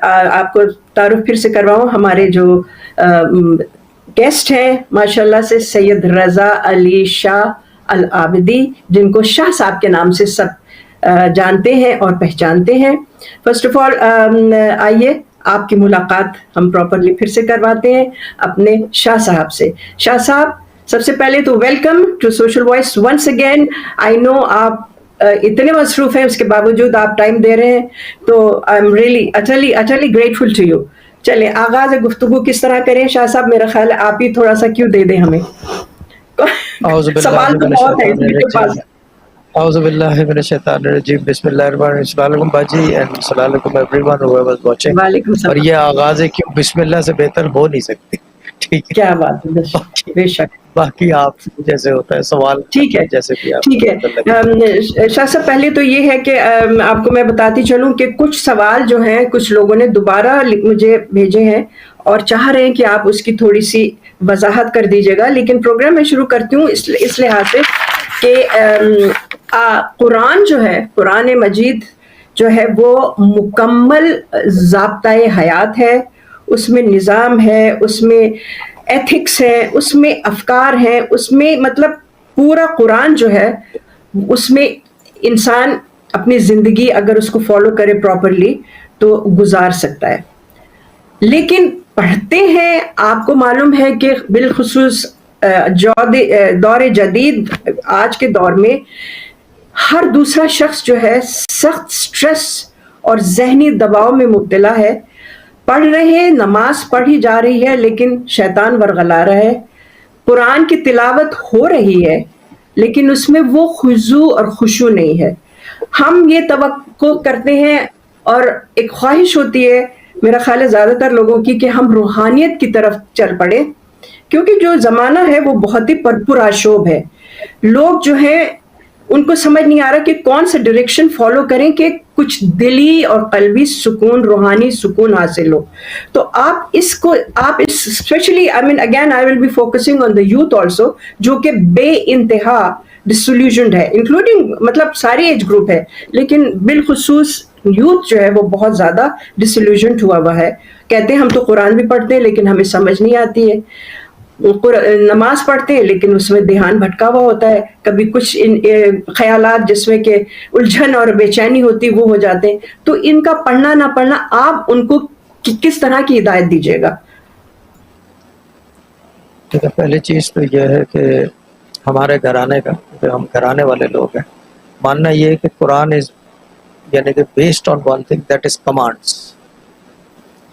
آپ کو تعارف پھر سے کرواؤں، ہمارے جو گیسٹ ہیں ماشاءاللہ سے سید رضا علی شاہ العابدی، جن کو شاہ صاحب کے نام سے سب جانتے ہیں اور پہچانتے ہیں. فرسٹ آف آل آئیے آپ کی ملاقات ہم پراپرلی پھر سے کرواتے ہیں اپنے شاہ صاحب سے. شاہ صاحب سب سے پہلے تو welcome to social voice once again. I know آپ اتنے مصروف ہیں، اس کے باوجود آپ ٹائم دے رہے ہیں، تو I am really utterly grateful to you. چلیں آغاز گفتگو کس طرح کریں شاہ صاحب؟ میرا خیال ہے آپ ہی تھوڑا سا کیوں دے دیں ہمیں. سوال تو بہت ہے میرے پاس. اعوذ باللہ من الشیطان الرجیم، بسم اللہ الرحمن الرحیم. السلام علیکم باجی اینڈ السلام علیکم ایوری ون ہو ایور واچنگ. وعلیکم اور السلام. یہ آغاز ہے کیوں بسم اللہ سے بہتر ہو نہیں سکتی. ٹھیک ہے، کیا بات ہے، بے شک. باقی آپ جیسے ہوتا ہے سوال ٹھیک ہے جیسے بھی آپ ٹھیک ہے. شاہ صاحب پہلے تو یہ ہے کہ آپ کو میں بتاتی چلوں کہ کچھ سوال جو ہیں کچھ لوگوں نے دوبارہ مجھے بھیجے ہیں اور چاہ رہے ہیں کہ آپ اس کی تھوڑی سی وضاحت کر دیجیے گا. لیکن پروگرام میں شروع کرتی ہوں اس لحاظ سے کہ قرآن جو ہے، قرآن مجید جو ہے وہ مکمل ضابطۂ حیات ہے. اس میں نظام ہے، اس میں ایتھکس ہے، اس میں افکار ہیں، اس میں مطلب پورا قرآن جو ہے اس میں انسان اپنی زندگی اگر اس کو فالو کرے پراپرلی تو گزار سکتا ہے. لیکن پڑھتے ہیں، آپ کو معلوم ہے کہ بالخصوص دور جدید آج کے دور میں ہر دوسرا شخص جو ہے سخت سٹریس اور ذہنی دباؤ میں مبتلا ہے. پڑھ رہے ہیں، نماز پڑھی جا رہی ہے لیکن شیطان ورغلا رہا ہے. قرآن کی تلاوت ہو رہی ہے لیکن اس میں وہ خضوع اور خشوع نہیں ہے. ہم یہ توقع کرتے ہیں اور ایک خواہش ہوتی ہے میرا خیال ہے زیادہ تر لوگوں کی کہ ہم روحانیت کی طرف چل پڑے، کیونکہ جو زمانہ ہے وہ بہت ہی پرآشوب ہے. لوگ جو ہیں ان کو سمجھ نہیں آ رہا کہ کون سا ڈائریکشن فالو کریں کہ کچھ دلی اور قلبی سکون، روحانی سکون حاصل ہو. تو آپ specially again I will be focusing on the youth also, جو کہ بے انتہا ڈسولوژنڈ ہے، انکلوڈنگ مطلب ساری ایج گروپ ہے، لیکن بالخصوص یوتھ جو ہے وہ بہت زیادہ ڈسولوژنڈ ہوا ہے. کہتے ہیں ہم تو قرآن بھی پڑھتے ہیں لیکن ہمیں سمجھ نہیں آتی ہے. نماز پڑھتے ہیں لیکن اس میں دھیان بھٹکا ہوا ہوتا ہے، کبھی کچھ خیالات جس میں کہ الجھن اور بے چینی ہوتی وہ ہو جاتے ہیں. تو ان کا پڑھنا نہ پڑھنا آپ ان کو کس طرح کی ہدایت دیجیے گا؟ ٹھیک ہے، پہلی چیز تو یہ ہے کہ ہمارے گھرانے کا، جو ہم گھرانے والے لوگ ہیں، ماننا یہ ہے کہ قرآن از یعنی کہ based on one thing that is commands,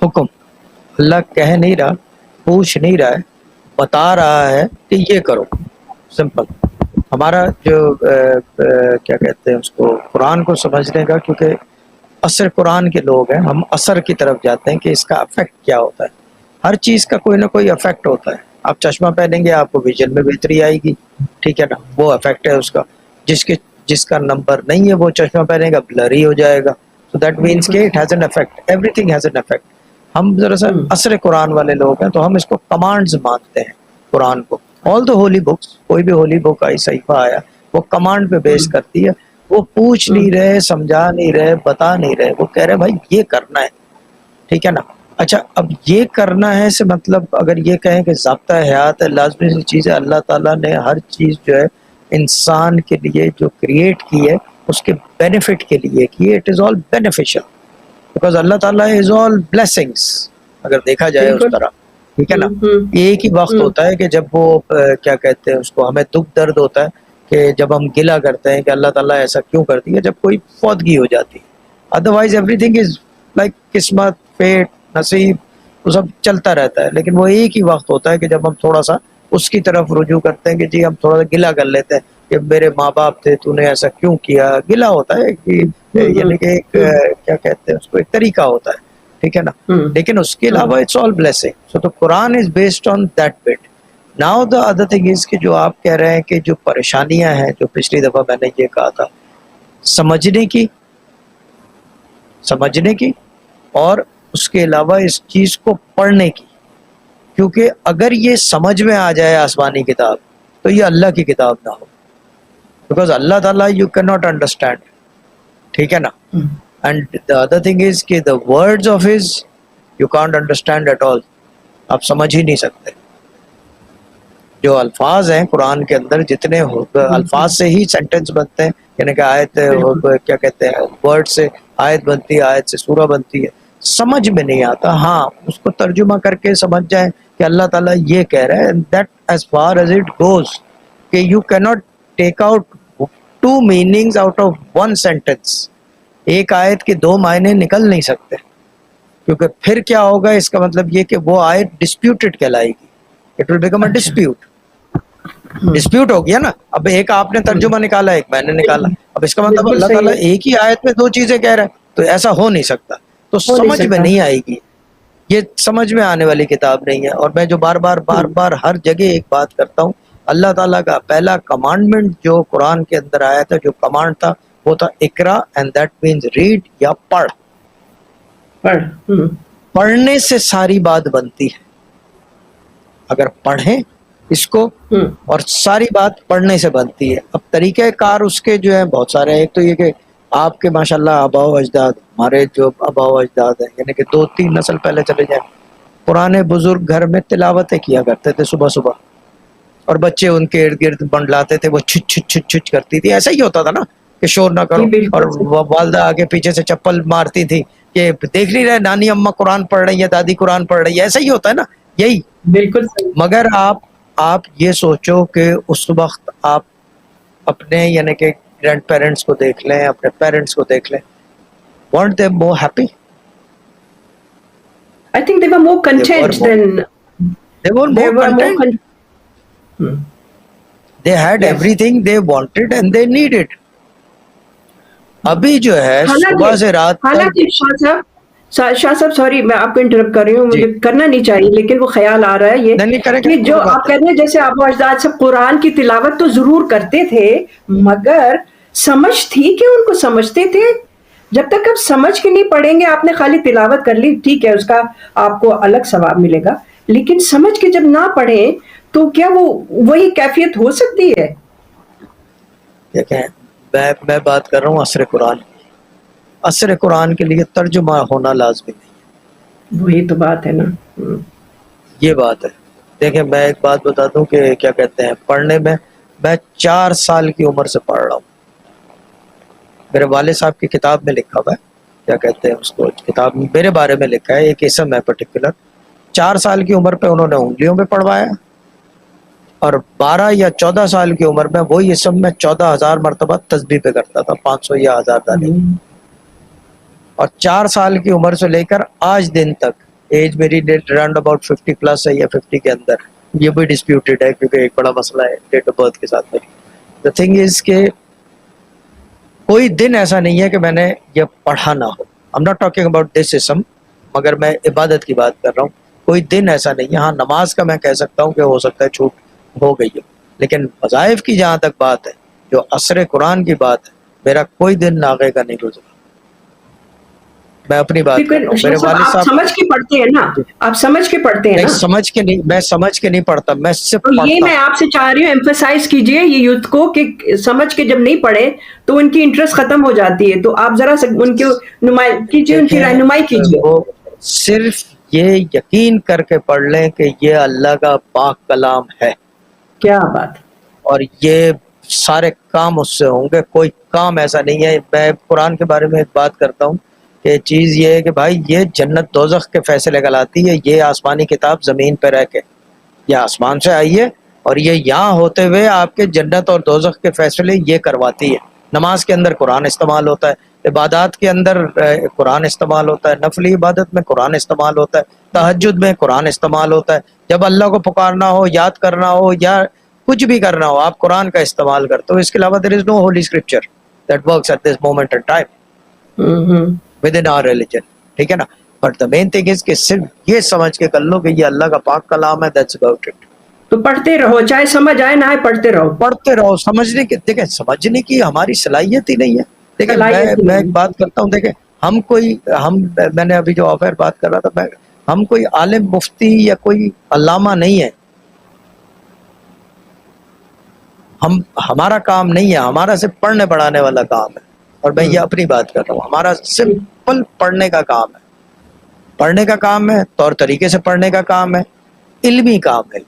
حکم. اللہ کہہ نہیں رہا، پوچھ نہیں رہا ہے، بتا رہا ہے کہ یہ کرو. سمپل. ہمارا جو کیا کہتے ہیں اس کو، قرآن کو سمجھنے کا، کیونکہ اثر قرآن کے لوگ ہیں، ہم اثر کی طرف جاتے ہیں کہ اس کا افیکٹ کیا ہوتا ہے. ہر چیز کا کوئی نہ کوئی افیکٹ ہوتا ہے. آپ چشمہ پہنیں گے آپ کو ویژن میں بہتری آئے گی، ٹھیک ہے نا، وہ افیکٹ ہے اس کا. جس کا نمبر نہیں ہے وہ چشمہ پہنے گا بلر ہی ہو جائے گا. So that means کہ it has an effect. Everything has an effect. ہم ذرا سا اثر قرآن والے لوگ ہیں تو ہم اس کو کمانڈز مانتے ہیں قرآن کو. آل دا ہولی بکس، کوئی بھی ہولی بک آئی، صحیفہ آیا، وہ کمانڈ پہ بیس کرتی ہے. وہ پوچھ نہیں رہے، سمجھا نہیں رہے، بتا نہیں رہے، وہ کہہ رہے بھائی یہ کرنا ہے، ٹھیک ہے نا. اچھا، اب یہ کرنا ہے سے مطلب اگر یہ کہیں کہ ضابطہ حیات ہے، لازمی سی چیز ہے. اللہ تعالیٰ نے ہر چیز جو ہے انسان کے لیے جو کریٹ کی ہے اس کے بینیفٹ کے لیے کی ہے. It is all beneficial because اللہ تعالیٰ از آل بلیسنگس، اگر دیکھا جائے اس طرح، ٹھیک ہے نا. ایک ہی وقت ہوتا ہے کہ جب وہ کیا کہتے ہیں اس کو، ہمیں دکھ درد ہوتا ہے کہ جب ہم گلہ کرتے ہیں کہ اللہ تعالیٰ ایسا کیوں کرتی ہے، جب کوئی فوتگی ہو جاتی ہے. Otherwise every thing is like قسمت، فیٹ، نصیب، وہ سب چلتا رہتا ہے. لیکن وہ ایک ہی وقت ہوتا ہے کہ جب ہم تھوڑا سا اس کی طرف رجوع کرتے ہیں کہ جی ہم تھوڑا سا گلہ کر لیتے ہیں کہ میرے ماں باپ تھے، تو نے ایسا کیوں کیا. گلہ ہوتا ہے کہ یعنی کہ ایک کیا کہتے ہیں اس کو، ایک طریقہ ہوتا ہے، ٹھیک ہے نا. لیکن اس کے علاوہ اٹس آل بلیسنگ. سو تو قرآن is based on that but. Now the other thing is کہ جو آپ کہہ رہے ہیں کہ جو پریشانیاں ہیں، جو پچھلی دفعہ میں نے یہ کہا تھا، سمجھنے کی اور اس کے علاوہ اس چیز کو پڑھنے کی. کیونکہ اگر یہ سمجھ میں آ جائے آسمانی کتاب تو یہ اللہ کی کتاب نہ ہو، بیکاز اللہ تعالیٰ یو کین ناٹ انڈرسٹینڈ، ٹھیک ہے نا. And the other thing is کہ the words of his you can't understand at all. آپ سمجھ ہی نہیں سکتے. جو الفاظ ہیں قرآن کے اندر جتنے الفاظ سے ہی سینٹنس بنتے ہیں, یعنی کہ آیت کیا کہتے ہیں ورڈ سے آیت بنتی ہے, آیت سے سورہ بنتی ہے, سمجھ میں نہیں آتا. ہاں اس کو ترجمہ کر کے سمجھ جائیں کہ اللہ تعالیٰ یہ کہہ رہا ہے, that as far as it goes, کہ یو کی not take out two meanings out of one sentence. ایک آیت کے دو معنی نکل نہیں سکتے, کیونکہ پھر کیا ہوگا, اس کا مطلب یہ کہ وہ آیت ڈسپیوٹڈ کہلائے گی. It will become a dispute. Dispute ہو گیا نا. اب ایک آپ نے ترجمہ نکالا, ایک میں نے نکالا, اب اس کا مطلب اللہ تعالیٰ ایک ہی آیت میں دو چیزیں کہہ رہا ہے, تو ایسا ہو نہیں سکتا. تو سمجھ میں نہیں آئے گی, یہ سمجھ میں آنے والی کتاب نہیں ہے. اور میں جو بار بار ہر جگہ ایک بات کرتا ہوں, اللہ تعالیٰ کا پہلا کمانڈمنٹ جو قرآن کے اندر آیا تھا, جو کمانڈ تھا, وہ تھا اقرا, اینڈ دیٹ مینز ریڈ یا پڑھ. پڑھنے سے ساری بات بنتی ہے. اگر پڑھیں اس کو, اور ساری بات پڑھنے سے بنتی ہے. اب طریقہ کار اس کے جو ہے بہت سارے ہیں. ایک تو یہ کہ آپ کے ماشاءاللہ آباء و اجداد, ہمارے جو آباء و اجداد ہیں, یعنی کہ 2-3 نسل پہلے چلے جائیں, پرانے بزرگ گھر میں تلاوتیں کیا کرتے تھے صبح صبح, اور بچے ان کے ارد گرد بنڈلاتے تھے, وہ چھچ چھچ چھچ چھچ کرتی تھی. ایسا ہی ہوتا تھا نا کہ شور نہ کرو, اور والدہ آگے پیچھے سے چپل مارتی تھی کہ دیکھ نہیں رہے نانی اماں قرآن پڑھ رہی ہے, دادی قرآن پڑھ رہی ہے. ایسا ہی ہوتا ہے نا, یہی بالکل. مگر آپ یہ سوچو کہ اس وقت آپ اپنے یعنی کہ گرینڈ پیرنٹس کو دیکھ لیں, اپنے پیرنٹس کو دیکھ لیں, weren't they more happy? I think they were more content than They were more content. They had Yes. everything they wanted and they needed. ابھی جو ہے صبح سے رات تک, حالانکہ شاہ صاحب سوری میں آپ کو انٹرپٹ کر رہی ہوں, مجھے کرنا نہیں چاہیے, لیکن وہ خیال آ رہا ہے یہ کہ جو آپ کہتے ہیں جیسے آباء و اجداد سے قرآن کی تلاوت تو ضرور کرتے تھے, مگر سمجھ تھی کہ ان کو سمجھتے تھے. جب تک آپ سمجھ کے نہیں پڑھیں گے, آپ نے خالی تلاوت کر لی, ٹھیک ہے, اس کا آپ کو الگ ثواب ملے گا, لیکن سمجھ کے جب نہ پڑھیں تو کیا وہ وہی کیفیت ہو سکتی ہے؟ دیکھیں میں بات کر رہا ہوں عصر قرآن. عصر قرآن کے لیے ترجمہ ہونا لازمی نہیں. وہی تو بات ہے نا. یہ بات ہے. دیکھیں میں ایک بات بتا دوں کہ کیا کہتے ہیں, پڑھنے میں 4 سال کی عمر سے پڑھ رہا ہوں. میرے والد صاحب کی کتاب میں لکھا ہوا ہے, کیا کہتے ہیں اس کو, کتاب میرے بارے میں لکھا ہے, ایک اسم ہے پرٹیکولر. 4 سال کی عمر پہ انہوں نے انگلیوں میں پڑھوایا, اور 12 یا 14 سال کی عمر میں وہی اسم میں 14,000 مرتبہ تسبیح پہ کرتا تھا, 500 یا 1000 دانے. اور 4 سال کی عمر سے لے کر آج دن تک, ایج میری اراؤنڈ اباؤٹ 50 پلس ہے یا 50 کے اندر, یہ بھی ڈسپیوٹیڈ ہے کیونکہ ایک بڑا مسئلہ ہے ڈیٹ آف برتھ کے ساتھ میری. دا تھنگ از کہ کوئی دن ایسا نہیں ہے کہ میں نے یہ پڑھا نہ ہو. I'm not talking about this ism, مگر میں عبادت کی بات کر رہا ہوں. کوئی دن ایسا نہیں ہے. ہاں نماز کا میں کہہ سکتا ہوں کہ ہو سکتا ہے چھوٹ ہو گئی ہو, لیکن وظائف کی جہاں تک بات ہے, جو عصر قرآن کی بات ہے, میرا کوئی دن ناغے کا نہیں گزرا. میں اپنی بات کر رہا ہوں. میرے والد صاحب سمجھ کے پڑھتے ہیں نا, آپ سمجھ کے پڑھتے ہیں نا. میں سمجھ کے نہیں پڑھتا, میں صرف پڑھتا. یہ میں آپ سے چاہ رہی ہوں ایمفسائز کیجئے یہ یوتھ کو کہ سمجھ کے جب نہیں پڑھے تو ان کی انٹرسٹ ختم ہو جاتی ہے. تو آپ ذرا ان کی ان کی رہنمائی کیجئے. صرف یہ یقین کر کے پڑھ لیں کہ یہ اللہ کا پاک کلام ہے. کیا بات. اور یہ سارے کام اس سے ہوں گے. کوئی کام ایسا نہیں ہے. میں قرآن کے بارے میں ایک بات کرتا ہوں کہ چیز یہ ہے کہ بھائی یہ جنت دوزخ کے فیصلے کراتی ہے. یہ آسمانی کتاب زمین پہ رہ کے, یہ آسمان سے آئی ہے, اور یہ یہاں ہوتے ہوئے آپ کے جنت اور دوزخ کے فیصلے یہ کرواتی ہے. نماز کے اندر قرآن استعمال ہوتا ہے, عبادات کے اندر قرآن استعمال ہوتا ہے, نفلی عبادت میں قرآن استعمال ہوتا ہے, تہجد میں قرآن استعمال ہوتا ہے. جب اللہ کو پکارنا ہو, یاد کرنا ہو, یا کچھ بھی کرنا ہو, آپ قرآن کا استعمال کرتے ہو. اس کے علاوہ there is no holy scripture that works at this moment in time within our religion. ٹھیک ہے نا. But the main thing is کہ صرف یہ سمجھ کے کر لو کہ یہ اللہ کا پاک کلام ہے. That's about it. تو پڑھتے رہو, چاہے سمجھ آئے نہ آئے, پڑھتے رہو. سمجھنے کی, دیکھیں سمجھنے کی ہماری صلاحیت ہی نہیں ہے. دیکھیں میں ایک بات کرتا ہوں, دیکھیں میں نے ابھی جو آف ایئر بات کر رہا تھا, ہم کوئی عالم مفتی یا کوئی علامہ نہیں ہے. ہمارا کام نہیں ہے, ہمارا صرف پڑھنے پڑھانے والا کام ہے. اور میں یہ اپنی بات کر رہا ہوں. ہمارا سمپل پڑھنے کا کام ہے, پڑھنے کا کام ہے, طور طریقے سے پڑھنے کا کام ہے, علمی کام ہے.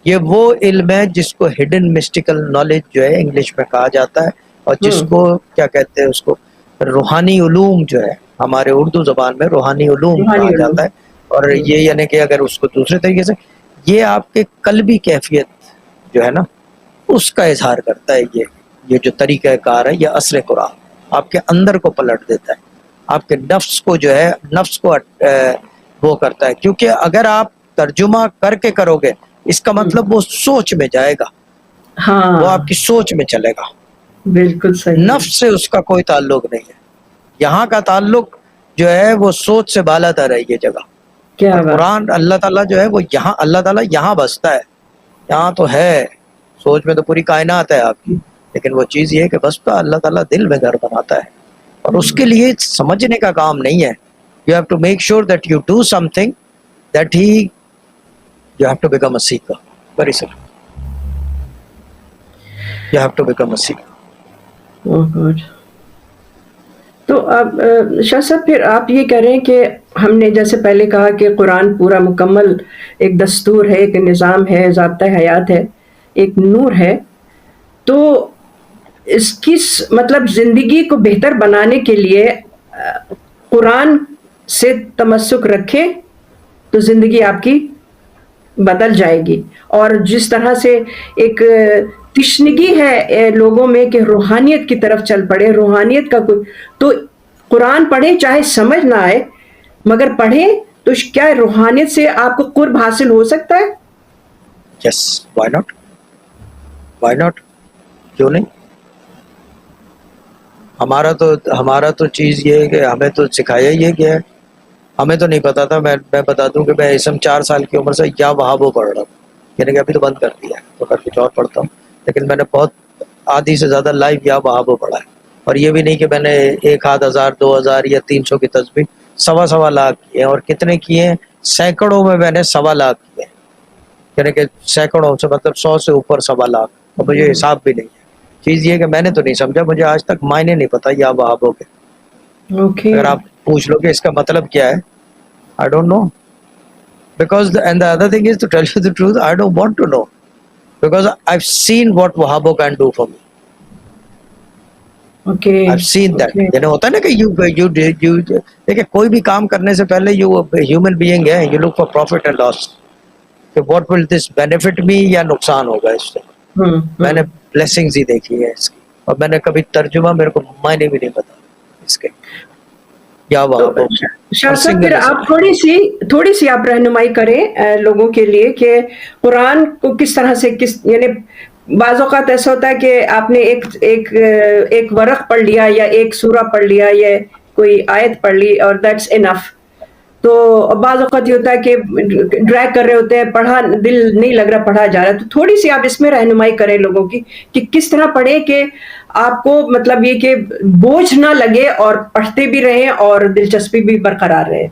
یہ وہ علم ہے جس کو ہڈن مسٹیکل نالج جو ہے انگلش میں کہا جاتا ہے, اور جس کو کیا کہتے ہیں, اس کو روحانی علوم جو ہے ہمارے اردو زبان میں روحانی علوم روحانی کہا علوم. جاتا ہے. اور یہ یعنی کہ اگر اس کو دوسرے طریقے سے, یہ آپ کے قلبی کیفیت جو ہے نا اس کا اظہار کرتا ہے. یہ جو طریقہ کار ہے, یہ اثر قرآن آپ کے اندر کو پلٹ دیتا ہے, آپ کے نفس کو جو ہے نفس کو وہ کرتا ہے. کیونکہ اگر آپ ترجمہ کر کے کرو گے, اس کا مطلب وہ سوچ میں جائے گا, وہ ہاں آپ کی سوچ میں چلے گا. بالکل صحیح. نفس سے اس کا کوئی تعلق نہیں ہے. یہاں کا تعلق جو ہے وہ سوچ سے بالا تر ہے یہ جگہ. کیا اور بات. قرآن اللہ تعالیٰ جو ہے وہ یہاں, اللہ تعالیٰ یہاں بستا ہے, یہاں تو ہے. سوچ میں تو پوری کائنات ہے آپ کی, لیکن وہ چیز یہ ہے کہ بستا اللہ تعالیٰ دل میں گھر بناتا ہے. اور اس کے لیے سمجھنے کا کام نہیں ہے. You have to make sure that you do something that ہی you have to become a seeker. Very simple. You have to become a seeker. Oh God. تو اب شاہ صاحب پھر آپ یہ کہہ رہے ہیں کہ ہم نے جیسے پہلے کہا کہ قرآن پورا مکمل ایک دستور ہے, ایک نظام ہے, ضابطۂ حیات ہے, ایک نور ہے. تو اس کی مطلب زندگی کو بہتر بنانے کے لیے قرآن سے تمسک رکھے تو زندگی آپ کی بدل جائے گی. اور جس طرح سے ایک تشنگی ہے لوگوں میں کہ روحانیت کی طرف چل پڑے, روحانیت کا کوئی, تو قرآن پڑھیں چاہے سمجھ نہ آئے مگر پڑھیں تو کیا روحانیت سے آپ کو قرب حاصل ہو سکتا ہے؟ Yes, why not? Why not? کیوں نہیں؟ ہمارا تو چیز یہ ہے کہ ہمیں تو سکھایا یہ گیا ہے. ہمیں تو نہیں پتا تھا. میں بتا دوں کہ میں اسم 4 سال کی عمر سے یا وہابو پڑھ رہا ہوں, یعنی کہ ابھی تو بند کر دیا ہے, تو میں کچھ اور پڑھتا ہوں. لیکن میں نے بہت آدھی سے زیادہ لائیو یا وہابو پڑھا ہے. اور یہ بھی نہیں کہ میں نے 1000 2000 یا 300 کی تسبیح 1.25 لاکھ کیے ہیں. اور کتنے کیے ہیں, سینکڑوں میں میں نے 1.25 لاکھ کیے ہیں, یعنی کہ سینکڑوں سے مطلب 100 سے اوپر 1.25 لاکھ. اور مجھے حساب بھی نہیں ہے. چیز یہ کہ میں نے تو نہیں سمجھا, مجھے آج تک معنی نہیں پتا یا وہابو کے. اگر آپ پوچھ لو کہ اس کا مطلب کیا ہے, I don't know. Because and the other thing is, to tell you the truth, I don't want to know. Because I've seen what Wahabo can do for me. I've seen that. یعنی ہوتا ہے نا کہ دیکھیں کوئی بھی کام کرنے سے پہلے you human being ہے, you look for profit and loss. کہ what will this benefit me یا نقصان ہوگا اس سے. میں نے blessings ہی دیکھی ہے اس کی, اور میں نے کبھی ترجمہ, میرے کو معنی بھی نہیں پتا اس کے. شاہ صاحب پھر آپ تھوڑی سی آپ رہنمائی کریں لوگوں کے لیے کہ قرآن کو کس طرح سے یعنی بعض اوقات ایسا ہوتا ہے کہ آپ نے ایک ورق پڑھ لیا یا ایک سورہ پڑھ لیا یا کوئی آیت پڑھ لی اور دیٹس انف. تو بعض اوقات یہ ہوتا ہے کہ ڈریگ کر رہے ہوتے ہیں, پڑھا دل نہیں لگ رہا, پڑھا جا رہا ہے. تو تھوڑی سی آپ اس میں رہنمائی کریں لوگوں کی کہ کس طرح پڑھیں کہ آپ کو مطلب یہ کہ بوجھ نہ لگے اور پڑھتے بھی رہیں اور دلچسپی بھی برقرار رہے.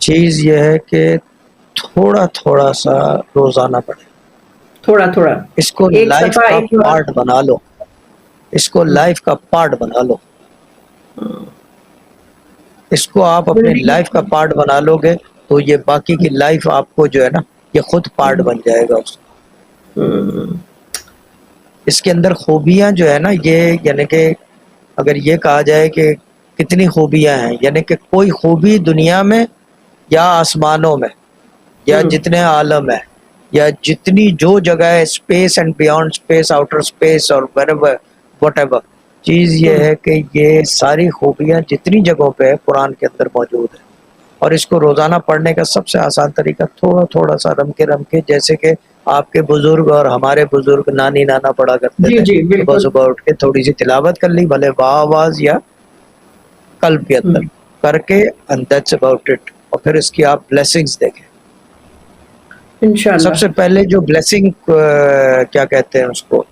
چیز یہ ہے کہ تھوڑا سا روزانہ پڑھیں, تھوڑا اس کو لائف کا پارٹ بنا لو, اس کو لائف کا پارٹ بنا لو. اس کو آپ اپنی لائف کا پارٹ بنا لو گے تو یہ باقی کی لائف آپ کو جو ہے نا یہ خود پارٹ بن جائے گا. اس کے اندر خوبیاں جو ہے نا یہ, یعنی کہ اگر یہ کہا جائے کہ کتنی خوبیاں ہیں, یعنی کہ کوئی خوبی دنیا میں یا آسمانوں میں یا جتنے عالم ہے یا جتنی جو جگہ ہے, space and beyond space, outer space اور واٹ ایور, چیز یہ ہے کہ یہ ساری خوبیاں جتنی جگہوں پہ قرآن کے اندر موجود ہیں. اور اس کو روزانہ پڑھنے کا سب سے آسان طریقہ تھوڑا سا رم کے جیسے کہ آپ کے بزرگ اور ہمارے بزرگ نانی نانا پڑھا کرتے تھے. صبح اٹھ کے تھوڑی سی تلاوت کر لی, بھلے آواز یا قلب کے اندر کر کے, and that's about it. اور پھر اس کی آپ بلیسنگز دیکھیں. سب سے پہلے جو بلیسنگ کیا کہتے ہیں اس کو,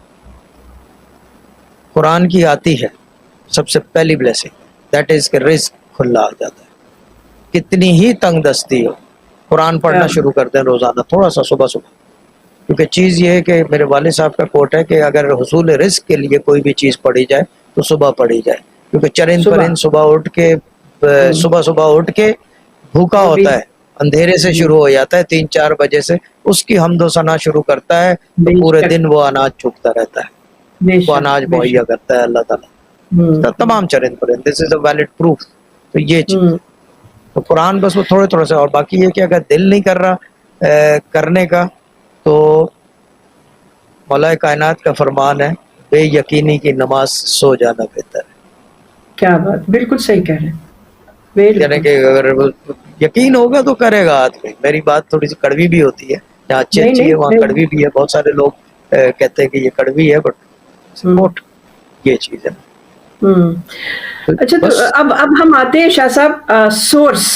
قرآن کی آتی ہے, سب سے پہلی بلیسنگ دیٹ از کہ رزق کھلا آ جاتا ہے. کتنی ہی تنگ دستی ہو, قرآن پڑھنا شروع کرتے ہیں روزانہ تھوڑا سا صبح. کیونکہ چیز یہ ہے کہ میرے والد صاحب کا کوٹ ہے کہ اگر حصول رزق کے لیے کوئی بھی چیز پڑھی جائے تو صبح پڑھی جائے، کیونکہ چرند صبح پرند صبح صبح اٹھ کے بھوکا وہ بھی ہوتا ہے، اندھیرے سے شروع ہو جاتا ہے 3-4 بجے سے، اس کی حمد و ثنا شروع کرتا ہے تو بے پورے شک دن وہ اناج چگتا رہتا ہے، بے وہ شک اناج بے مہیا شک کرتا ہے اللہ تعالیٰ، تمام چرند پرند، دس از اے ویلڈ پروف. تو یہ چیز ہے. تو قرآن بس وہ تھوڑے سے، اور باقی یہ کہ اگر دل نہیں کر رہا کرنے کا تو مولا کائنات کا فرمان ہے بے یقینی کی نماز سو جانا بہتر ہے. کیا بات، بالکل صحیح کہہ رہے ہیں، یعنی بالکل. کہ اگر یقین ہوگا تو کرے گا آدمی. میری بات تھوڑی سی کڑوی بھی ہوتی ہے، جہاں اچھی نہیں اچھی ہے نہیں وہاں نہیں. کڑوی بھی ہے. بہت سارے لوگ کہتے ہیں کہ یہ کڑوی ہے، بٹ ہوں سپورٹ یہ چیز ہے. ہوں. اچھا تو بس اب ہم آتے ہیں شاہ صاحب سورس.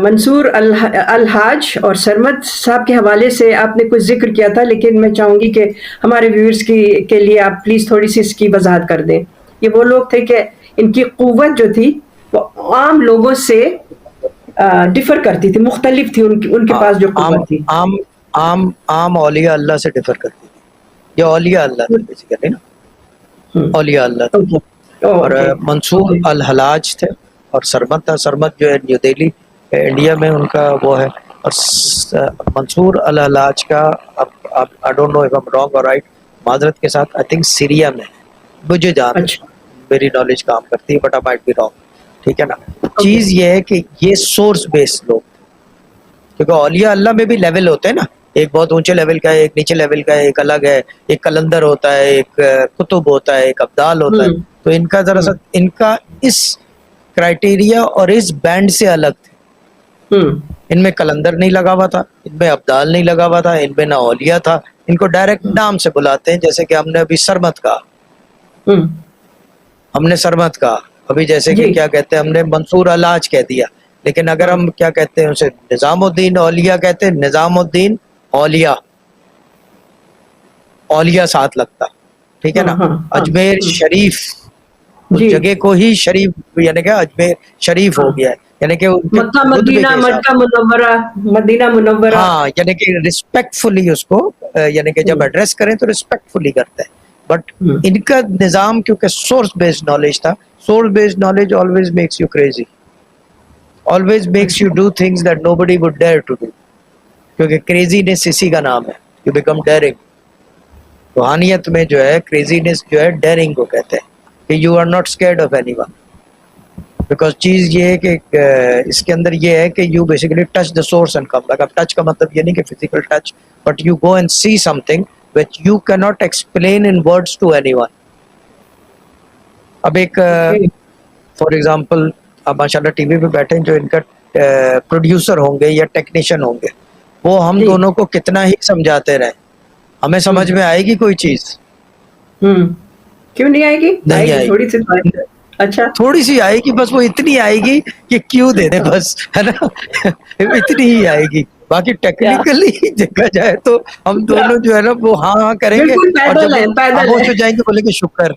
منصور الحاج اور سرمد صاحب کے حوالے سے آپ نے کچھ ذکر کیا تھا، لیکن میں چاہوں گی کہ ہمارے ویورز کے لیے آپ پلیز تھوڑی سی اس کی وضاحت کر دیں. یہ وہ لوگ تھے کہ ان کی قوت جو تھی وہ عام لوگوں سے ڈفر کرتی تھی، مختلف تھی ان کے پاس جو عام قوت تھی. عام عام عام اولیاء اللہ سے ڈفر کرتی تھی. یہ اولیاء اللہ تھے بیسیکلی نا، اولیاء اللہ تھے. اوکے اور اوکے منصور اوکے. الحلاج تھے، اور سرمد تھا. سرمد جو ہے نیو دہلی انڈیا میں ان کا وہ ہے. اور منصور الحلاج کا I don't know if I'm wrong or right، معذرت کے ساتھ، آئی تھنک سیریا میں مجھے جہاں تک اچھا میری نالج کام کرتی ہے، but I might be wrong. ٹھیک ہے نا. اوکے. چیز یہ ہے کہ یہ سورس بیسڈ لوگ، کیونکہ اولیاء اللہ میں بھی لیول ہوتے ہیں نا، ایک بہت اونچے لیول کا ہے، ایک نیچے لیول کا ہے، ایک الگ ہے، ایک کلندر ہوتا ہے، ایک قطب ہوتا ہے، ایک ابدال ہوتا ہے. ہوں تو ان کا ذرا سا ان کا اس کرائٹیریا اور اس بینڈ سے الگ تھے. ہوں ان میں کلندر نہیں لگا ہوا تھا، ان میں ابدال نہیں لگا ہوا تھا، ان میں نہ اولیاء تھا. ان کو ڈائریکٹ نام سے بلاتے ہیں، جیسے کہ ہم نے ابھی سرمت کہا، ہوں. ہم نے سرمت کہا ابھی، جیسے کہ جی کیا کہتے ہیں، ہم نے منصور الحاج کہہ دیا. لیکن اگر ہم کیا کہتے ہیں اسے، نظام الدین اولیاء کہتے ہیں، نظام الدین اولیاء، اولیاء ساتھ لگتا. ٹھیک ہے ہاں نا. ہاں ہاں. اجمیر شریف، اس جی جگہ کو ہی شریف، یعنی کہ اجمیر شریف ہاں. ہو گیا ہے، یعنی کہ ان کے مکہ رتبے مدینہ کے حساب مکہ سے. منورہ مدینہ منورہ. ہاں، یعنی کہ ریسپیکٹ فلی اس کو، یعنی کہ جب ہوں ایڈریس کریں تو ریسپیکٹ فلی کرتے ہیں. بٹ ہوں. ان کا نظام کیونکہ سورس بیسڈ نالج تھا. Source based knowledge always makes you crazy, always makes you do things that nobody would dare to do. کیونکہ craziness اسی کا نام ہے. You become daring. روحانیت میں جو ہے craziness جو ہے daring کو کہتے ہیں، کہ you are not scared of anyone. Because چیز یہ ہے کہ اس کے اندر یہ ہے کہ you basically touch the source and come back. اب ٹچ کا مطلب یہ نہیں کہ physical touch، but you go and see something which you cannot explain in words to anyone. اب ایک اوکے. فار ایگزامپل، آپ ماشاء اللہ ٹی وی پہ بیٹھے ہیں، جو ان کا پروڈیوسر ہوں گے یا ٹیکنیشین ہوں گے، وہ ہم جی دونوں کو کتنا ہی سمجھاتے رہیں، ہمیں ہوں سمجھ میں آئے گی کوئی چیز؟ ہوں. کیوں نہیں آئے گی؟ آئے نہیں گی آئے تھوڑی سی تو آئے گی. گی. اچھا. تھوڑی سی آئے گی، بس وہ اتنی آئے گی کہ کیوں دے دے، بس، ہے نا. اتنی ہی آئے گی. باقی کیا ٹیکنیکلی دیکھا جائے تو ہم دونوں جو ہے نا وہ ہاں ہاں کریں گے، بالکل اور پیدل جب ہے پیدل خاموش ہے. ہو جائیں گے بولیں گے شکر.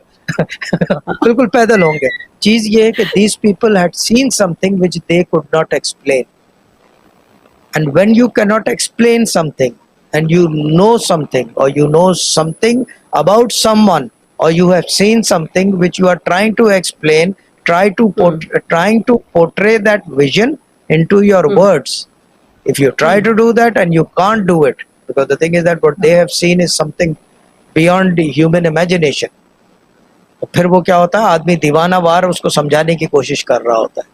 بالکل پیدل ہوں گے. چیز یہ ہے کہ these people had seen something which they could not explain. And when you cannot explain something, and you know something, or you know something about someone, or you have seen something which you are trying to explain, ہوں trying to portray that vision into your ہوں words. If you try ہوں. to do that and you can't do it, because the thing is that what they have seen is something beyond the human imagination. تو پھر وہ کیا ہوتا ہے، آدمی دیوانہ وار اس کو سمجھانے کی کوشش کر رہا ہوتا ہے.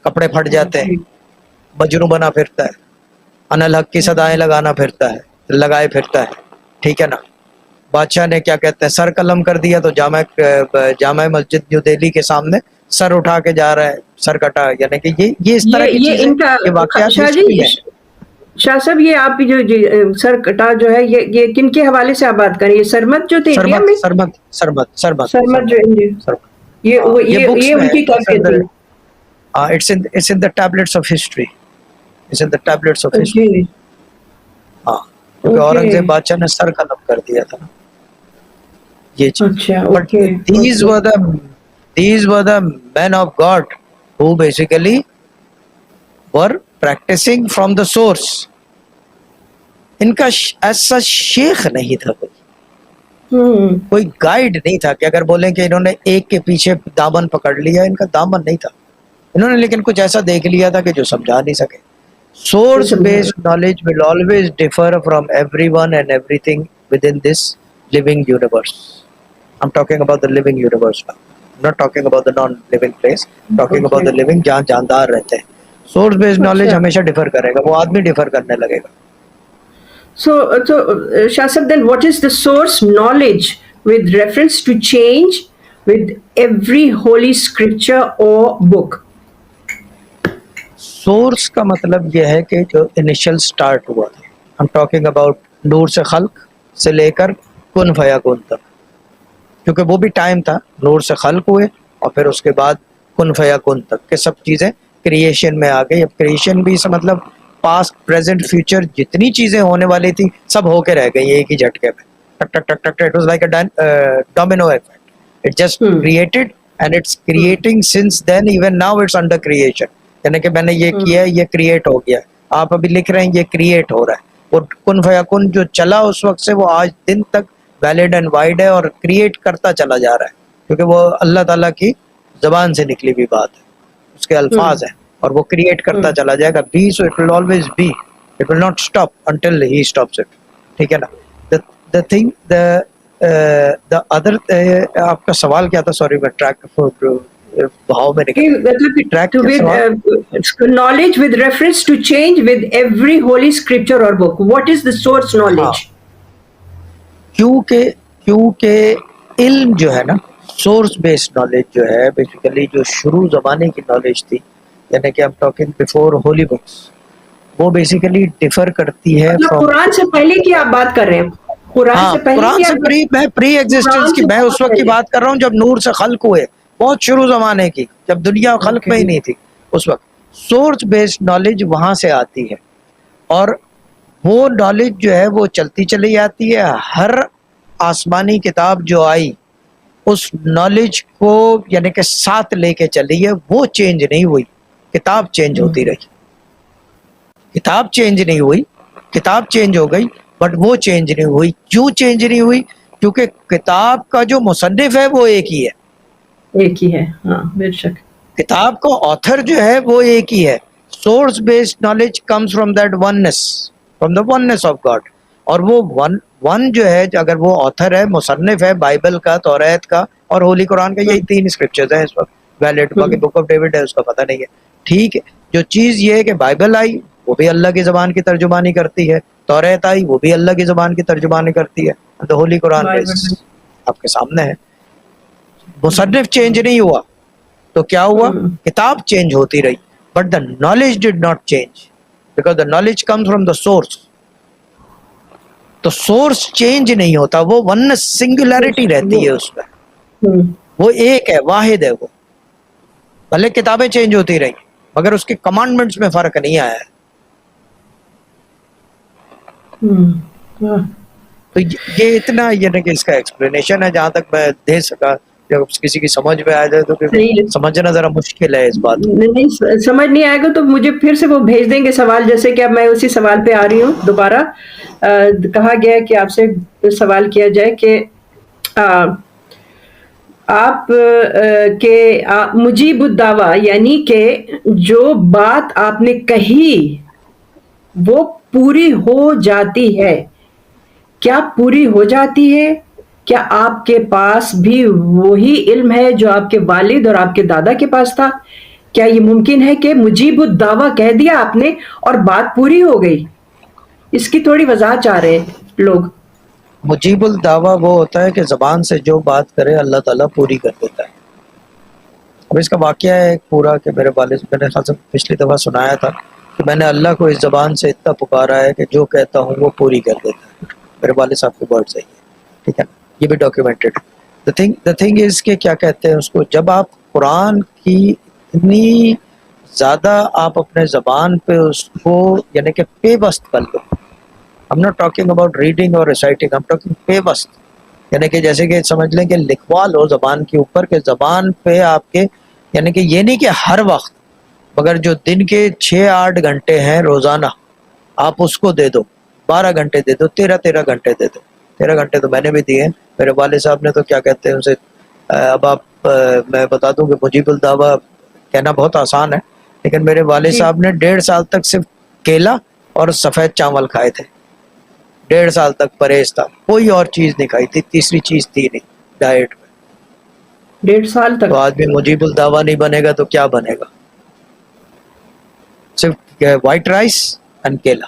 کپڑے پھٹ جاتے ہیں، جی مجنوں بنا پھرتا ہے، انالحق کی صدائیں لگانا پھرتا ہے، لگائے پھرتا ہے. ٹھیک ہے نا. بادشاہ نے کیا کہتے ہیں سر قلم کر دیا، تو جامع مسجد نیو دہلی کے سامنے سر اٹھا کے جا رہا ہے، سر کٹا. یعنی کہ یہ اس طرح کی یہ چیزیں، ان کا یہ واقعات شاہ ہسٹری جی، میں. شاہ صاحب یہ آپ کی جو سر کٹا جو ہے، یہ کن کے حوالے سے آپ بات کریں؟ یہ سرمت جو تھے انڈیا سرمت میں، سرمت سرمت سرمت سرمت جو سرمت انڈیا، سرمت یہ ہاں، یہ بکس یہ میں ان ہے. کی کیفیت تھی. it's in the tablets of history. It's in the tablets of history. Okay ہاں، کیونکہ اوکے. اورنگزیب بادشاہ نے سر قلم کر دیا تھا نا، یہ چیز. اچھا but okay these okay. were the these were the men of God who basically were practicing from the source. ان کا ایسا شیخ نہیں تھا کوئی. کوئی گائیڈ نہیں تھا کہ اگر بولیں کہ انہوں نے ایک کے پیچھے دامن پکڑ لیا, ان کا دامن نہیں تھا. انہوں نے لیکن کچھ ایسا دیکھ لیا تھا کہ جو سمجھا نہیں سکے. Source based knowledge will always differ from every one and every thing with in this living universe. I'm talking about the living universe now. I'm not talking about the non-living place. I'm talking about the living جہاں جاندار رہتے ہیں. Source based knowledge ہمیشہ defer کرے گا, وہ آدمی defer کرنے لگے گا. So Shah Sahib, then what is the source knowledge with reference to change with every holy scripture or book? Source کا مطلب یہ ہے کہ جو انیشل سٹارٹ ہوا تھا. I'm talking about نور سے خلق سے لے کر کن فیکون تک, کیونکہ وہ بھی ٹائم تھا, نور سے خلق ہوئے اور پھر اس کے بعد کن فیکون تک کہ سب چیزیں کریشن میں آ گئی. اب کریشن بھی اس مطلب پاسٹ پریزنٹ فیوچر جتنی چیزیں ہونے والی تھی سب ہو کے رہ گئی ایک ہی جھٹکے میں. Tick tick tick tick. It was like a domino effect. It just created and it's creating since then, even now it's under creation. یعنی کہ میں نے یہ کیا, یہ کریٹ ہو گیا, آپ ابھی لکھ رہے ہیں یہ کریٹ ہو رہا ہے. وہ کن فیکون جو چلا اس وقت سے وہ آج دن تک ویلڈ اینڈ وائڈ ہے اور کریٹ کرتا چلا جا رہا ہے, کیونکہ وہ اللہ تعالیٰ کی زبان سے نکلی ہوئی بات ہے, اس کے الفاظ ہیں اور وہ کریٹ کرتا چلا جائے گا. Be so it will always be, it will not stop until he stops it. ٹھیک ہے نا. دا تھنگ دا ادر, آپ کا سوال کیا تھا؟ سوری میں ٹریک بہاؤ میں knowledge with reference to change with every holy scripture or book. What is the source knowledge? کیونکہ علم جو ہے نا, سورس بیسڈ نالج جو ہے بیسیکلی جو شروع زمانے کی نالج تھی, یعنی کہ I'm talking before holy books, وہ بیسیکلی ڈیفر کرتی ہے قرآن سے پہلے کی آپ بات کر رہے ہیں. قرآن سے میں پری ایگزسٹنس کی, میں اس وقت کی بات کر رہا ہوں جب نور سے خلق ہوئے, بہت شروع زمانے کی, جب دنیا خلق میں ہی نہیں تھی اس وقت. سورس بیسڈ نالج وہاں سے آتی ہے اور وہ نالج جو ہے وہ چلتی چلی جاتی ہے. ہر آسمانی کتاب جو آئی اس نالج کو یعنی کہ ساتھ لے کے چلی ہے, وہ چینج نہیں ہوئی. کتاب چینج ہوتی رہی, کتاب چینج نہیں ہوئی, کتاب چینج ہو گئی بٹ وہ چینج نہیں ہوئی. کیوں چینج نہیں ہوئی؟ کیونکہ کتاب کا جو مصنف ہے وہ ایک ہی ہے, ایک ہی ہے. ہاں بے شک, کتاب کا آتھر جو ہے وہ ایک ہی ہے. Source based knowledge comes from that oneness, from the oneness of God. اور وہ ون جو ہے, اگر وہ آتھر ہے, مصنف ہے بائبل کا, توریت کا اور ہولی قرآن کا, یہی تین اسکرپچرز ہیں اس وقت ویلڈ. باقی بک آف ڈیوڈ ہے اس کا پتہ نہیں ہے. ٹھیک ہے, جو چیز یہ ہے کہ بائبل آئی وہ بھی اللہ کی زبان کی ترجمانی کرتی ہے, توریت آئی وہ بھی اللہ کی زبان کی ترجمانی کرتی ہے, تو ہولی قرآن آپ کے سامنے ہے. مصنف چینج نہیں ہوا تو کیا ہوا؟ کتاب چینج ہوتی رہی but the knowledge did not change because the knowledge comes from the source. تو سورس چینج نہیں ہوتا, وہ ون سنگولیرٹی رہتی ہے اس میں, وہ ایک ہے, واحد ہے. وہ بھلے کتابیں چینج ہوتی رہی مگر اس کے کمانڈمنٹس میں فرق نہیں آیا ہے. تو یہ اتنا یعنی کہ اس کا ایکسپلینیشن ہے جہاں تک میں دے سکا. جب کسی کی سمجھ میں آ جائے تو سمجھنا ذرا مشکل ہے اس بات. نہیں سمجھ نہیں آئے گا تو مجھے پھر سے وہ بھیج دیں گے سوال, جیسے کہ اب میں اسی سوال پہ آ رہی ہوں دوبارہ. کہا گیا کہ آپ سے سوال کیا جائے کہ آپ کے مجیب الدعویٰ, یعنی کہ جو بات آپ نے کہی وہ پوری ہو جاتی ہے, کیا پوری ہو جاتی ہے؟ کیا آپ کے پاس بھی وہی علم ہے جو آپ کے والد اور آپ کے دادا کے پاس تھا؟ کیا یہ ممکن ہے کہ مجیب الدعویٰ کہہ دیا آپ نے اور بات پوری ہو گئی؟ اس کی تھوڑی وضاحت چاہ رہے ہیں لوگ. مجیب الدعویٰ وہ ہوتا ہے کہ زبان سے جو بات کرے اللہ تعالیٰ پوری کر دیتا ہے. اب اس کا واقعہ ہے ایک پورا کہ میرے والد, میں نے خاص پچھلی دفعہ سنایا تھا کہ میں نے اللہ کو اس زبان سے اتنا پکارا ہے کہ جو کہتا ہوں وہ پوری کر دیتا ہے. میرے والد صاحب کے ورڈ صحیح ہے, ٹھیک ہے, یہ بھی ڈاکیومنٹڈ. دا تھنگ از کہ کیا کہتے ہیں اس کو, جب آپ قرآن کی اتنی زیادہ آپ اپنے زبان پہ اس کو یعنی کہ پے بست کر لو. I'm not talking about reading or reciting, I'm talking پے بست, یعنی کہ جیسے کہ سمجھ لیں کہ لکھوا لو زبان کے اوپر کہ زبان پہ آپ کے یعنی کہ یہ نہیں کہ ہر وقت, مگر جو دن کے 6-8 گھنٹے ہیں روزانہ آپ اس کو دے دو, 12 گھنٹے دے دو, 13 گھنٹے دے دو, 13 گھنٹے تو میں نے بھی دیے ہیں. میرے والد صاحب نے تو کیا کہتے ہیں اسے, اب آپ میں بتا دوں کہ مجیب الدعویٰ کہنا بہت آسان ہے, لیکن میرے والد جی صاحب نے 1.5 سال تک صرف کیلا اور سفید چاول کھائے تھے. 1.5 سال تک پرہیز تھا, کوئی اور چیز نہیں کھائی تھی, تیسری چیز تھی نہیں ڈائٹ میں. 1.5 سال تو تک. آدمی مجیب الدعویٰ نہیں بنے گا تو کیا بنے گا؟ صرف وائٹ رائس اینڈ کیلا.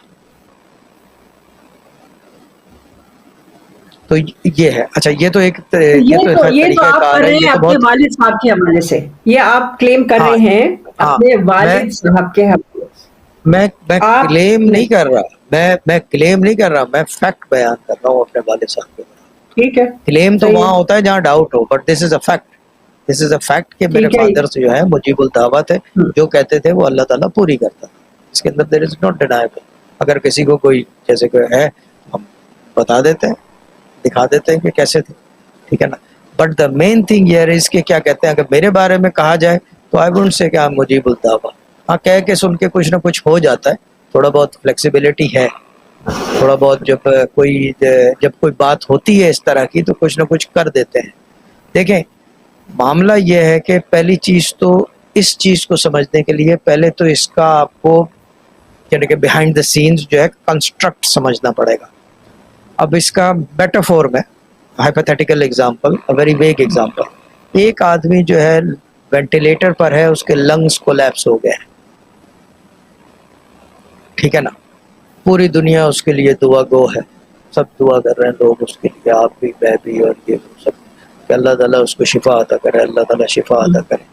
تو یہ ہے. اچھا یہ تو ایک خیر یہ تو طریقہ آپ کار کر ہے, رہے یہ ہیں تو اپنے بہت. والد صاحب کے حوالے سے, یہ آپ کلیم کر ہاں رہے ہیں ہاں اپنے میں والد صاحب کے حوالے سے. میں آپ کلیم نہیں. نہیں کر رہا, میں کلیم نہیں کر رہا, میں فیکٹ بیان کر رہا ہوں اپنے والد صاحب کے. ٹھیک ہے, کلیم تو صحیح وہاں ہے, ہوتا ہے جہاں doubt who, but this is a fact. This is a fact کہ میرے ٹھیک ہے. فادر جو ہے مجیب الدعویٰ تھے, جو کہتے تھے وہ اللہ تعالیٰ پوری کرتا تھا. اس کے اندر دیر از ناٹ ڈینائبل. اگر کسی کو کوئی جیسے کوئی ہے ہم بتا دیتے ہیں, دکھا دیتے ہیں کہ کیسے تھے, ٹھیک ہے نا. بٹ دا مین تھنگ یہ ہے اس کے کیا کہتے ہیں, اگر میرے بارے میں کہا جائے تو آئی وونٹ سے کہ آپ مجیب الدعویٰ. ہاں کہہ کے سن کے کچھ نہ کچھ ہو جاتا ہے, تھوڑا بہت فلیکسیبلٹی ہے, تھوڑا بہت جب کوئی بات ہوتی ہے اس طرح کی تو کچھ نہ کچھ کر دیتے ہیں. دیکھیں معاملہ یہ ہے کہ پہلی چیز تو اس چیز کو سمجھنے کے لیے پہلے تو اس کا آپ کو یعنی کہ بیہائنڈ دا سینز جو ہے کنسٹرکٹ سمجھنا پڑے گا. اب اس کا میٹافور میں ہائپوتھیٹیکل ایگزامپل, ویری ویگ ایگزامپل, ایک آدمی جو ہے وینٹیلیٹر پر ہے, اس کے لنگس کولیپس ہو گئے ہیں, ٹھیک ہے نا. پوری دنیا اس کے لیے دعا گو ہے, سب دعا کر رہے ہیں لوگ اس کے لیے, آپ بھی میں بھی اور یہ سب, کہ اللہ تعالیٰ اس کو شفا عطا کرے, اللہ تعالیٰ شفا عطا کرے.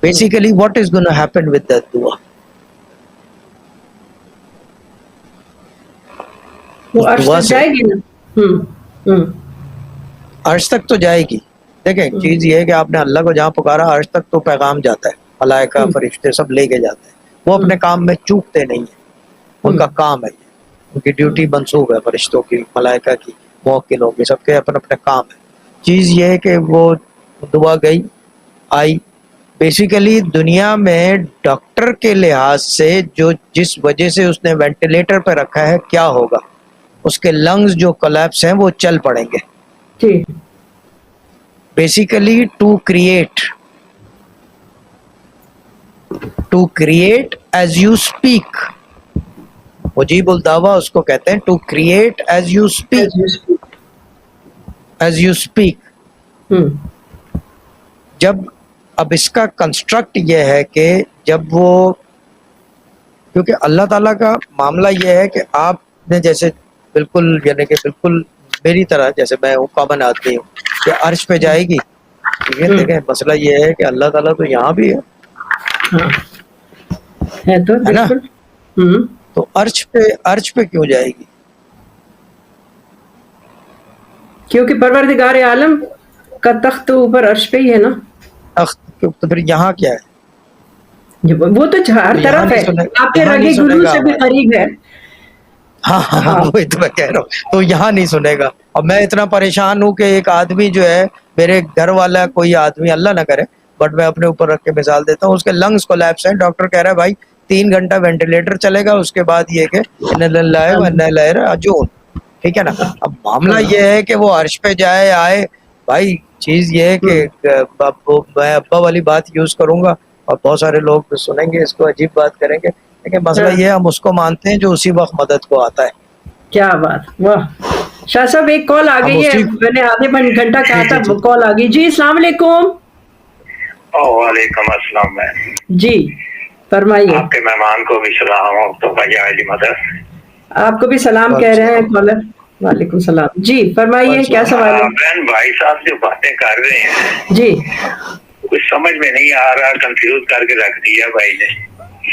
Basically what is gonna happen with that دعا؟ وہ اس عرش دعا تک سے جائے گی نا. عرش تک تو جائے گی. دیکھیں چیز یہ ہے کہ آپ نے اللہ کو جہاں پکارا عرش تک تو پیغام جاتا ہے, ملائکہ فرشتے سب لے کے جاتے ہیں. وہ اپنے کام میں چوکتے نہیں ہیں, ان کا کام ہے, ان کی ڈیوٹی منسوب ہے, فرشتوں کی, ملائکہ کی, موکلوں کی, سب کے اپنا اپنا کام ہے. چیز یہ ہے کہ وہ دعا گئی آئی. بیسیکلی دنیا میں ڈاکٹر کے لحاظ سے جو جس وجہ سے اس نے وینٹیلیٹر پہ رکھا ہے کیا ہوگا, اس کے لنگز جو کولیپس ہیں وہ چل پڑیں گے. جی basically to create as you speak. مجیب الدعویٰ اس کو کہتے ہیں to create as you speak. جب اب اس کا کنسٹرکٹ یہ ہے کہ جب وہ, کیونکہ اللہ تعالیٰ کا معاملہ یہ ہے کہ آپ نے جیسے بالکل یعنی کہ بالکل میری طرح, جیسے میں ہوں کامن آدمی ہوں, کہ عرش پہ جائے گی, ٹھیک ہے. دیکھیں مسئلہ یہ ہے کہ اللہ تعالیٰ تو یہاں بھی ہے تو ہے نا, بالکل. تو عرش پہ کیوں جائے گی؟ کیونکہ پروردگار عالم کا تخت اوپر عرش پہ ہی ہے نا. تو پھر یہاں کیا ہے؟ وہ تو ہر طرف ہے, آپ کے رگے گلو سے بھی قریب ہے. ہاں وہی تو میں کہہ رہا ہوں, تو یہاں نہیں سنے گا. اور میں اتنا پریشان ہوں کہ ایک آدمی جو ہے, میرے گھر والا کوئی آدمی, اللہ نہ کرے بٹ میں اپنے اوپر رکھ کے مثال دیتا ہوں, اس کے لنگس کولیپس ہیں, ڈاکٹر کہہ رہا ہے بھائی 3 گھنٹہ وینٹیلیٹر چلے گا, اس کے بعد یہ کہ انا للہ و انا الیہ راجعون, ٹھیک ہے نا. اب معاملہ یہ ہے کہ وہ عرش پہ جائے آئے, بھائی چیز یہ ہے کہ میں ابا والی بات یوز کروں گا اور بہت سارے لوگ سنیں گے اس کو عجیب بات کریں گے, لیکن مسئلہ یہ ہے ہم اس کو مانتے ہیں جو اسی وقت مدد کو آتا ہے. کیا بات, واہ. شاہ صاحب ایک کال آ ہم گئی ہے, اسی میں نے آدھے گھنٹہ کہا تھا, کال آ گئی. جی السلام علیکم. وعلیکم السلام. جی فرمائیے. آپ کے مہمان کو بھی سلام ہو تو بھائی علی مدد, آپ کو بھی سلام کہہ رہے ہیں کالر. وعلیکم السلام. جی فرمائیے کیا سوال ہے. بہن بھائی صاحب جو باتیں کر رہے ہیں جی کچھ سمجھ میں نہیں آ رہا, کنفیوز کر کے رکھ دیا بھائی نے,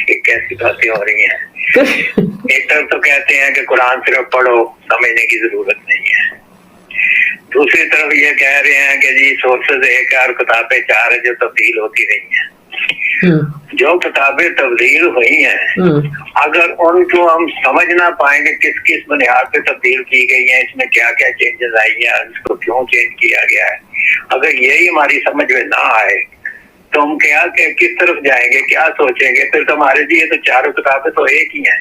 کہ کیسی باتیں ہو رہی ہیں. ایک طرف تو کہتے ہیں کہ قرآن صرف پڑھو, سمجھنے کی ضرورت نہیں ہے. دوسری طرف یہ کہہ رہے ہیں کہ جی سورسز 1 اور کتابیں 4 ہیں جو تبدیل ہوتی رہی ہیں. جو کتابیں تبدیل ہوئی ہیں اگر ان کو ہم سمجھ نہ پائیں گے کس کس بنیاد پہ تبدیل کی گئی ہیں, اس میں کیا کیا چینجز آئی ہیں, اس کو کیوں چینج کیا گیا ہے, اگر یہی ہماری سمجھ میں نہ آئے تو ہم کیا کہ کس طرف جائیں گے, کیا سوچیں گے. پھر تو ہمارے لیے تو 4 کتابیں تو ایک ہی ہیں,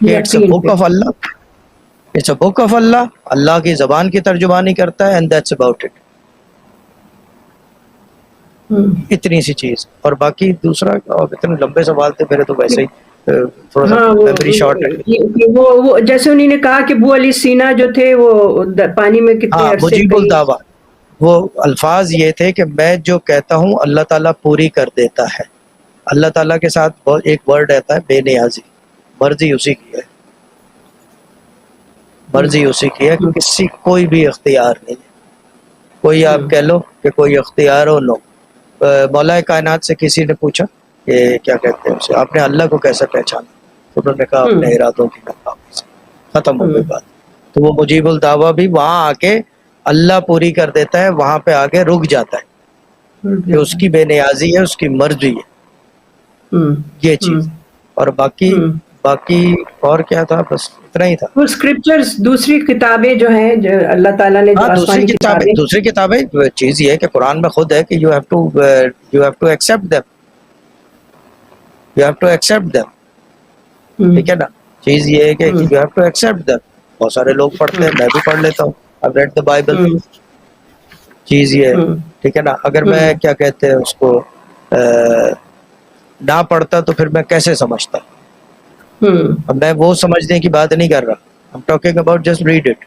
کہ اٹس اے یقین بک پہ. آف اللہ، اٹس اے بک آف اللہ، اللہ کی زبان کی ترجمانی کرتا ہے، اینڈ دیٹس اباؤٹ اٹ. اتنی سی چیز. اور باقی دوسرا اتنے لمبے سوال تھے میرے تو ویسے ہی تھوڑا سا ہاں میموری شارٹ ہے. وہ جیسے انہوں نے کہا کہ ابو علی سینا جو تھے وہ پانی میں کتنے ہاں عرصے مجیب کہیں. الدعویٰ، وہ الفاظ یہ تھے کہ میں جو کہتا ہوں اللہ تعالیٰ پوری کر دیتا ہے. اللہ تعالیٰ کے ساتھ ایک ورڈ رہتا ہے بے نیازی، مرضی اسی کی ہے، مرضی اسی کی ہے، کسی کوئی بھی اختیار نہیں ہے. کوئی آپ کہہ لو کہ کوئی اختیار ہو نو. مولا کائنات سے کسی نے پوچھا کہ کیا کہتے ہیں اسے، آپ نے اللہ کو کیسے پہچانا؟ تو انہوں نے کہا اپنے ارادوں کی ناکامی سے. ختم ہو گئی بات. تو وہ مجیب الدعویٰ بھی وہاں آ کے اللہ پوری کر دیتا ہے، وہاں پہ آگے رک جاتا ہے کہ اس کی بے نیازی ہے، اس کی مرضی ہے. یہ چیز. اور باقی اور کیا تھا، بس اتنا ہی تھا. وہ اسکرپچرز دوسری کتابیں جو ہیں جو اللہ تعالیٰ نے جو ہاں آسمانی کتابیں. دوسری کتابیں چیز یہ ہے کہ قرآن میں خود ہے کہ you have to accept them, you have to accept them. ٹھیک ہے نا. چیز یہ ہے کہ you have to accept them. بہت سارے لوگ پڑھتے ہیں، میں بھی پڑھ لیتا ہوں. I've read the Bible. چیز یہ ہے. ٹھیک ہے نا. اگر میں کیا کہتے ہیں اس کو نہ پڑھتا تو پھر میں کیسے سمجھتا. اب میں وہ سمجھنے کی بات نہیں کر رہا. I'm talking about just read it.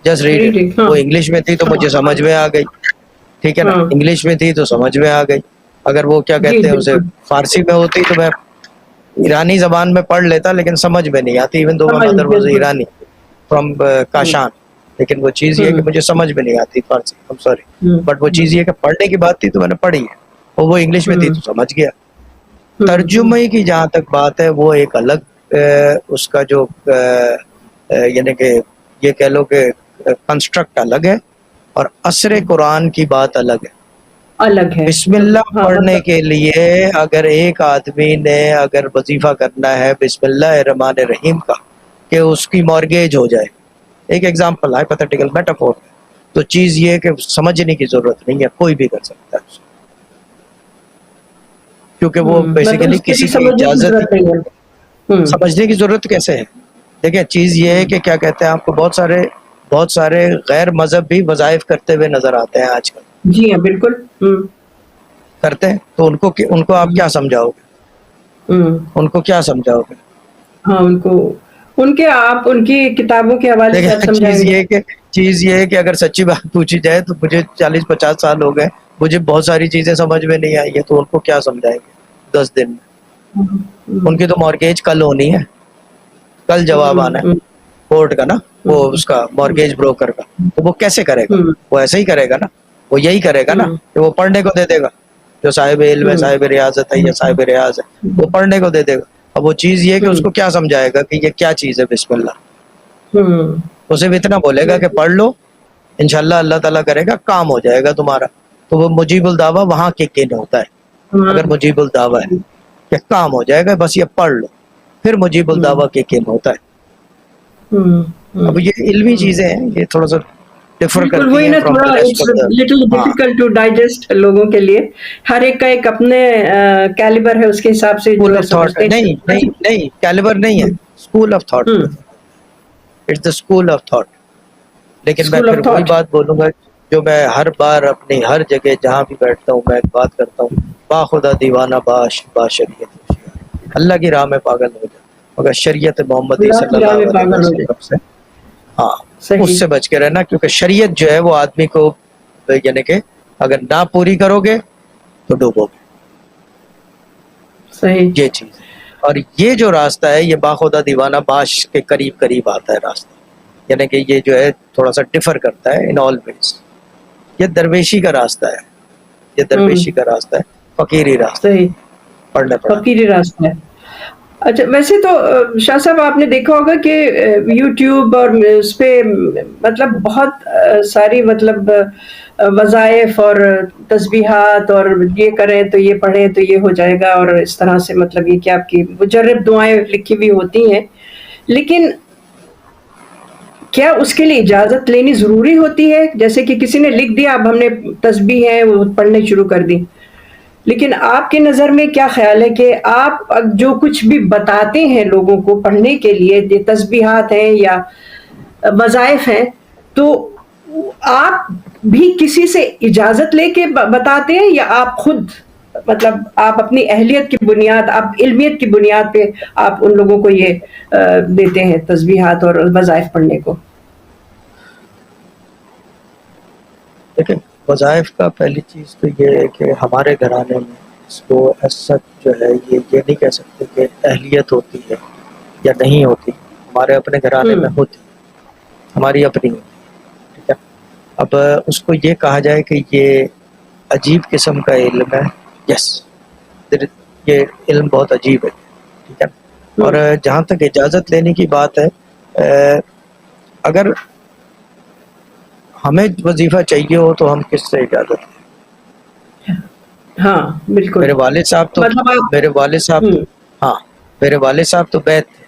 Just read it. وہ انگلش میں تھی تو مجھے سمجھ میں آ گئی. ٹھیک ہے نا. انگلش میں تھی تو سمجھ میں آ گئی. اگر وہ کیا کہتے ہیں اسے فارسی میں ہوتی تو میں ایرانی زبان میں پڑھ لیتا لیکن سمجھ میں نہیں آتی. Even though my mother was ایرانی فرام کاشان. لیکن وہ چیز یہ ہے کہ مجھے سمجھ میں نہیں آتی فارسی. I'm sorry. بٹ وہ چیز یہ کہ پڑھنے کی بات تھی تو میں نے پڑھی ہے، اور وہ انگلش میں تھی تو سمجھ گیا. ترجمے کی جہاں تک بات ہے وہ ایک الگ اس کا جو یعنی کہ یہ کہہ لو کہ کنسٹرکٹ الگ ہے، اور اثر قرآن کی بات الگ ہے. بسم اللہ پڑھنے کے لیے اگر ایک آدمی نے اگر وظیفہ کرنا ہے بسم اللہ الرحمن الرحیم کا کہ اس کی مارگیج ہو جائے، ایک ایگزامپل ہائپوتھیٹیکل میٹافور، تو چیز یہ ہے کہ سمجھنے کی ضرورت نہیں ہے، کوئی بھی کر سکتا ہے کیونکہ وہ بیسیکلی کسی کی اجازت. سمجھنے کی ضرورت کیسے ہے؟ دیکھیں چیز یہ ہے کہ کیا کہتے ہیں آپ کو بہت سارے غیر مذہب بھی وظائف کرتے ہوئے نظر آتے ہیں آج کل. جی ہاں بالکل کرتے ہیں. تو ان کو آپ کیا سمجھاؤ گے؟ ان کو کیا سمجھاؤ گے؟ ہاں ان کی کتابوں کے حوالے سے آپ سمجھائیں گے. چیز یہ ہے کہ اگر سچی بات پوچھی جائے تو مجھے 40-50 سال ہو گئے، مجھے بہت ساری چیزیں سمجھ میں نہیں آئی ہے، تو ان کو کیا سمجھائیں گے 10 دن میں؟ ان کی تو مارگیج کل ہونی ہے، کل جواب آنا ہے کورٹ کا نا، وہ اس کا مارگیج بروکر کا. تو وہ کیسے کرے گا؟ وہ ایسے ہی کرے گا نا. وہ یہی کرے گا نا کہ وہ پڑھنے کو دے دے گا، جو صاحب علم ہے، صاحب ریاضت ہے یا صاحب ریاض ہے، وہ پڑھنے کو دے دے گا. اب وہ چیز یہ ہے کہ اس کو کیا سمجھائے گا کہ یہ کیا چیز ہے بسم اللہ. وہ صرف اتنا بولے گا کہ پڑھ لو، انشاءاللہ اللہ تعالیٰ کرے گا کام ہو جائے گا تمہارا. تو وہ مجیب الدعویٰ وہاں کے کن ہوتا ہے. اگر مجیب الدعویٰ ہے کہ کام ہو جائے گا بس یہ پڑھ لو، پھر مجیب الدعویٰ کے کن ہوتا ہے. اب یہ علمی چیزیں ہیں، یہ تھوڑا سا ڈفر کرتی ہیں from the rest of little difficult to digest لوگوں کے لیے. ہر ایک کا ایک اپنے کیلیبر ہے، اس کے حساب سے جو سمجھتے ہیں. نہیں کیلیبر نہیں ہے، school of thought. It's the school of thought. لیکن میں پھر وہی بات بولوں گا جو میں ہر بار اپنی ہر جگہ جہاں بھی بیٹھتا ہوں میں بات کرتا ہوں، با خدا دیوانہ باش با شریعت ہوشیار. اللہ کی راہ میں پاگل ہو جائے مگر شریعت محمدی صلی اللہ علیہ وسلم سے ہاں اس سے بچ کے رہنا، کیونکہ شریعت جو ہے وہ آدمی کو یعنی کہ اگر نہ پوری کرو گے تو ڈوبو گے. یہ چیز. اور یہ جو راستہ ہے یہ باخدا دیوانہ باش کے قریب آتا ہے راستہ، یعنی کہ یہ جو ہے تھوڑا سا ڈفر کرتا ہے ان آل ویز. یہ درویشی کا راستہ ہے، یہ درویشی کا راستہ ہے، فقیری راستہ، پڑھنا پڑا فقیری راستہ ہے. اچھا ویسے تو شاہ صاحب آپ نے دیکھا ہوگا کہ یوٹیوب اور اس پہ مطلب بہت ساری مطلب وظائف اور تسبیحات اور یہ کریں تو یہ پڑھیں تو یہ ہو جائے گا، اور اس طرح سے مطلب یہ کہ آپ کی مجرب دعائیں لکھی ہوئی ہوتی ہیں. لیکن کیا اس کے لیے اجازت لینی ضروری ہوتی ہے؟ جیسے کہ کسی نے لکھ دیا اب ہم نے تسبیح ہے وہ پڑھنے شروع کر دی، لیکن آپ کی نظر میں کیا خیال ہے کہ آپ جو کچھ بھی بتاتے ہیں لوگوں کو پڑھنے کے لیے، یہ تسبیحات ہیں یا وظائف ہیں، تو آپ بھی کسی سے اجازت لے کے بتاتے ہیں یا آپ خود، مطلب آپ اپنی اہلیت کی بنیاد، آپ علمیت کی بنیاد پہ آپ ان لوگوں کو یہ دیتے ہیں تسبیحات اور وظائف پڑھنے کو؟ دیکھیں، وظائف کا پہلی چیز تو یہ ہے کہ ہمارے گھرانے میں اس کو ایسا جو ہے یہ نہیں کہہ سکتے کہ اہلیت ہوتی ہے یا نہیں ہوتی. ہمارے اپنے گھرانے میں ہوتی، ہماری اپنی ہوتی، ٹھیک ہے. اب اس کو یہ کہا جائے کہ یہ عجیب قسم کا علم ہے، یس، یہ علم بہت عجیب ہے، ٹھیک ہے. اور جہاں تک اجازت لینے کی بات ہے، اگر ہمیں وظیفہ چاہیے ہو تو ہم کس سے اجازت لیں؟ ہاں بالکل. میرے والد صاحب تو ہاں، میرے والد صاحب تو بیت تھے.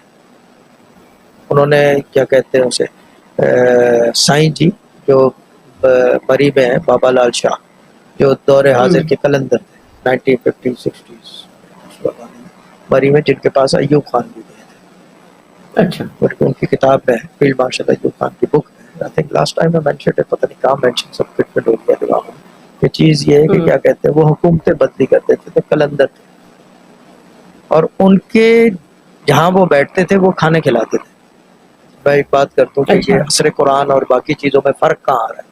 انہوں نے کیا کہتے ہیں اسے، سائیں جی جو مری میں ہیں، بابا لال شاہ جو دور حاضر کے قلندر تھے 1950 60s مری میں، جن کے پاس ایوب خان بھی گئے تھے. اچھا. ان کی کتاب میں فیلڈ مارشل ایوب خان کی بک ہے. I think last time I mentioned it، پتہ نہیں کہاں مینشن سب فٹ ہو گیا دماغ میں. یہ چیز یہ ہے کہ کیا کہتے ہیں، وہ حکومتیں بدلی کرتے تھے، قلندر تھے، اور ان کے جہاں وہ بیٹھتے تھے وہ کھانے کھلاتے تھے. میں ایک بات کرتا ہوں کہ یہ عصر قرآن اور باقی چیزوں میں فرق کہاں آ رہا ہے.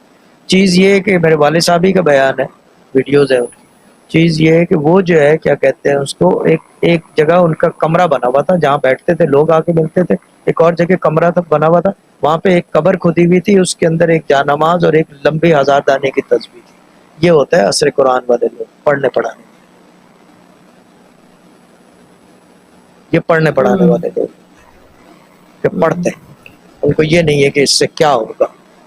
چیز یہ ہے کہ میرے والد صاحب ہی کا بیان ہے، ویڈیوز ہے ان کی. چیز یہ ہے کہ وہ جو ہے کیا کہتے ہیں اس کو، ایک جگہ ان کا کمرہ بنا ہوا تھا جہاں بیٹھتے تھے، لوگ آ کے ملتے تھے. ایک اور جگہ کمرہ تک بنا ہوا تھا، وہاں پہ ایک قبر کھودی ہوئی تھی، اس کے اندر ایک جا نماز اور ایک لمبی 1000 دانے کی تسبیح تھی. یہ ہوتا ہے عصر قرآن والے لوگ، پڑھنے پڑھانے، یہ پڑھنے پڑھانے والے لوگ کہ پڑھتے ہیں. ان کو یہ نہیں ہے کہ اس سے کیا ہوگا،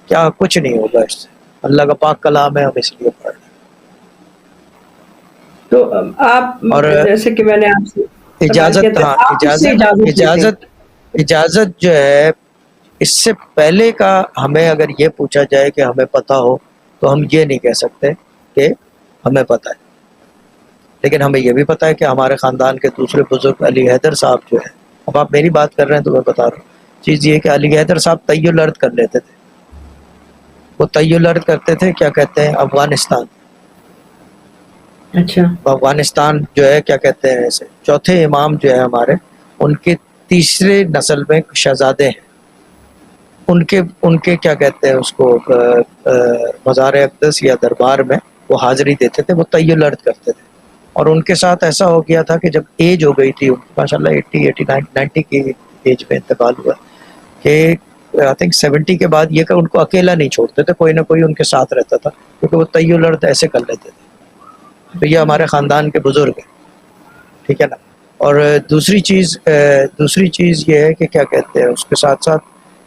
کیا کچھ نہیں ہوگا اس سے، اللہ کا پاک کلام ہے، ہم اس لیے پڑھ رہے ہیں. تو آپ، اور جیسے کہ میں نے آپ سے اجازت، ہاں اجازت جو ہے، اس سے پہلے کا ہمیں اگر یہ پوچھا جائے کہ ہمیں پتہ ہو تو ہم یہ نہیں کہہ سکتے کہ ہمیں پتہ ہے. لیکن ہمیں یہ بھی پتہ ہے کہ ہمارے خاندان کے دوسرے بزرگ علی حیدر صاحب جو ہے، اب آپ میری بات کر رہے ہیں تو میں بتا رہا ہوں. چیز یہ کہ علی حیدر صاحب طی الارض کر لیتے تھے. وہ طی الارض کرتے تھے، کیا کہتے ہیں، افغانستان. اچھا. افغانستان جو ہے کیا کہتے ہیں اسے، چوتھے امام جو ہے ہمارے، ان کے تیسرے نسل میں شہزادے ہیں. ان کے کیا کہتے ہیں اس کو، مزار اقدس یا دربار میں وہ حاضری دیتے تھے، وہ طی الارض کرتے تھے. اور ان کے ساتھ ایسا ہو گیا تھا کہ جب ایج ہو گئی تھی ماشاء اللہ 80 89 90 کی ایج میں انتقال ہوا، کہ آئی تھنک 70 کے بعد یہ کہ ان کو اکیلا نہیں چھوڑتے تھے، کوئی نہ کوئی ان کے ساتھ رہتا تھا، کیونکہ وہ طی الارض ایسے کر لیتے تھے. تو یہ ہمارے خاندان کے بزرگ ہیں، ٹھیک ہے نا. اور دوسری چیز یہ ہے کہ کیا کہتے ہیں اس کے ساتھ ساتھ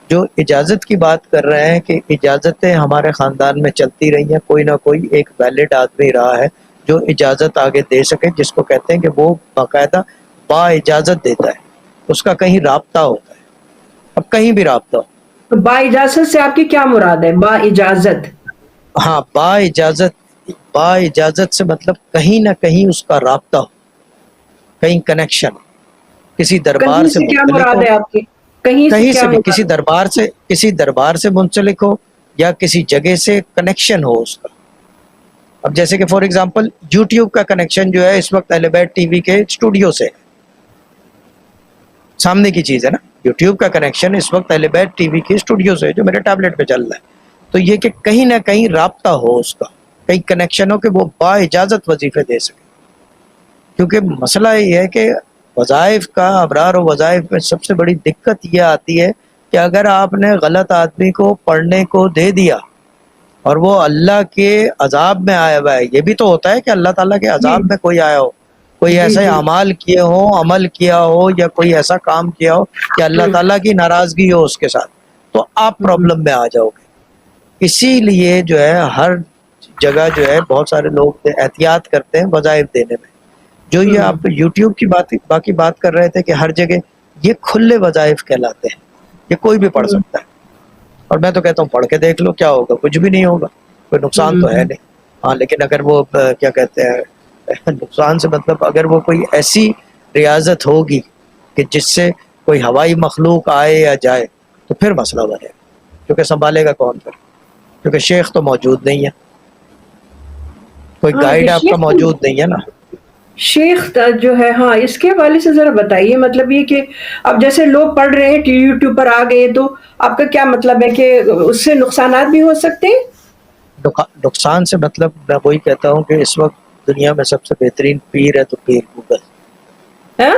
جو اجازت کی بات کر رہے ہیں، کہ اجازتیں ہمارے خاندان میں چلتی رہی ہیں. کوئی نہ کوئی ایک ویلڈ آدمی رہا ہے جو اجازت آگے دے سکے، جس کو کہتے ہیں کہ وہ باقاعدہ با اجازت دیتا ہے، اس کا کہیں رابطہ ہوتا ہے. اب کہیں بھی رابطہ ہو، با اجازت سے آپ کی کیا مراد ہے؟ با اجازت، ہاں، با اجازت سے مطلب کہیں نہ کہیں اس کا رابطہ ہو، کہیں کنیکشن، کسی دربار سے کیا منسلک مراد ہو، ہے آپ کی؟ کہیں سے بھی مراد کسی دربار سے منسلک ہو، یا کسی جگہ سے کنیکشن ہو اس کا. اب جیسے کہ فار ایگزامپل یوٹیوب کا کنیکشن جو ہے اس وقت اہل بیت ٹی وی کے اسٹوڈیو سے سامنے کی چیز ہے نا. یوٹیوب کا کنیکشن اس وقت اہل بیت ٹی وی کے اسٹوڈیو سے جو میرے ٹیبلٹ پہ چل رہا ہے. تو یہ کہ کہیں نہ کہیں رابطہ ہو اس کا، کہیں کنیکشن ہو کہ وہ با اجازت وظیفے دے سکے. کیونکہ مسئلہ یہ ہے کہ وظائف کا، ابرار و وظائف میں سب سے بڑی دقت یہ آتی ہے کہ اگر آپ نے غلط آدمی کو پڑھنے کو دے دیا اور وہ اللہ کے عذاب میں آیا ہوا ہے. یہ بھی تو ہوتا ہے کہ اللہ تعالیٰ کے عذاب میں کوئی آیا ہو، کوئی ایسے اعمال کیے ہوں، عمل کیا ہو، یا کوئی ایسا کام کیا ہو کہ اللہ تعالیٰ کی ناراضگی ہو اس کے ساتھ، تو آپ پرابلم میں آ جاؤ گے. اسی لیے جو ہے ہر جگہ جو ہے بہت سارے لوگ احتیاط کرتے ہیں وظائف دینے میں. جو یہ آپ یوٹیوب کی باقی بات کر رہے تھے کہ ہر جگہ یہ کھلے وظائف کہلاتے ہیں، یہ کوئی بھی پڑھ سکتا ہے. اور میں تو کہتا ہوں پڑھ کے دیکھ لو، کیا ہوگا؟ کچھ بھی نہیں ہوگا، کوئی نقصان تو ہے نہیں. ہاں لیکن اگر وہ کیا کہتے ہیں نقصان سے مطلب اگر وہ کوئی ایسی ریاضت ہوگی کہ جس سے کوئی ہوائی مخلوق آئے یا جائے تو پھر مسئلہ بنے گا، کیونکہ سنبھالے گا کون پھر، کیونکہ شیخ تو موجود نہیں ہے، کوئی ہاں گائیڈ یہ آپ کا موجود نہیں ہے نا۔ شیخ جو ہے، ہاں اس کے حوالے سے ذرا بتائیے، مطلب یہ کہ اب جیسے لوگ پڑھ رہے ہیں یوٹیوب پر آ گئے، تو آپ کا کیا مطلب ہے کہ اس سے نقصانات بھی ہو سکتے ہیں؟ نقصان سے مطلب میں وہی کہتا ہوں کہ اس وقت دنیا میں سب سے بہترین پیر ہے تو پیر گوگل، ہاں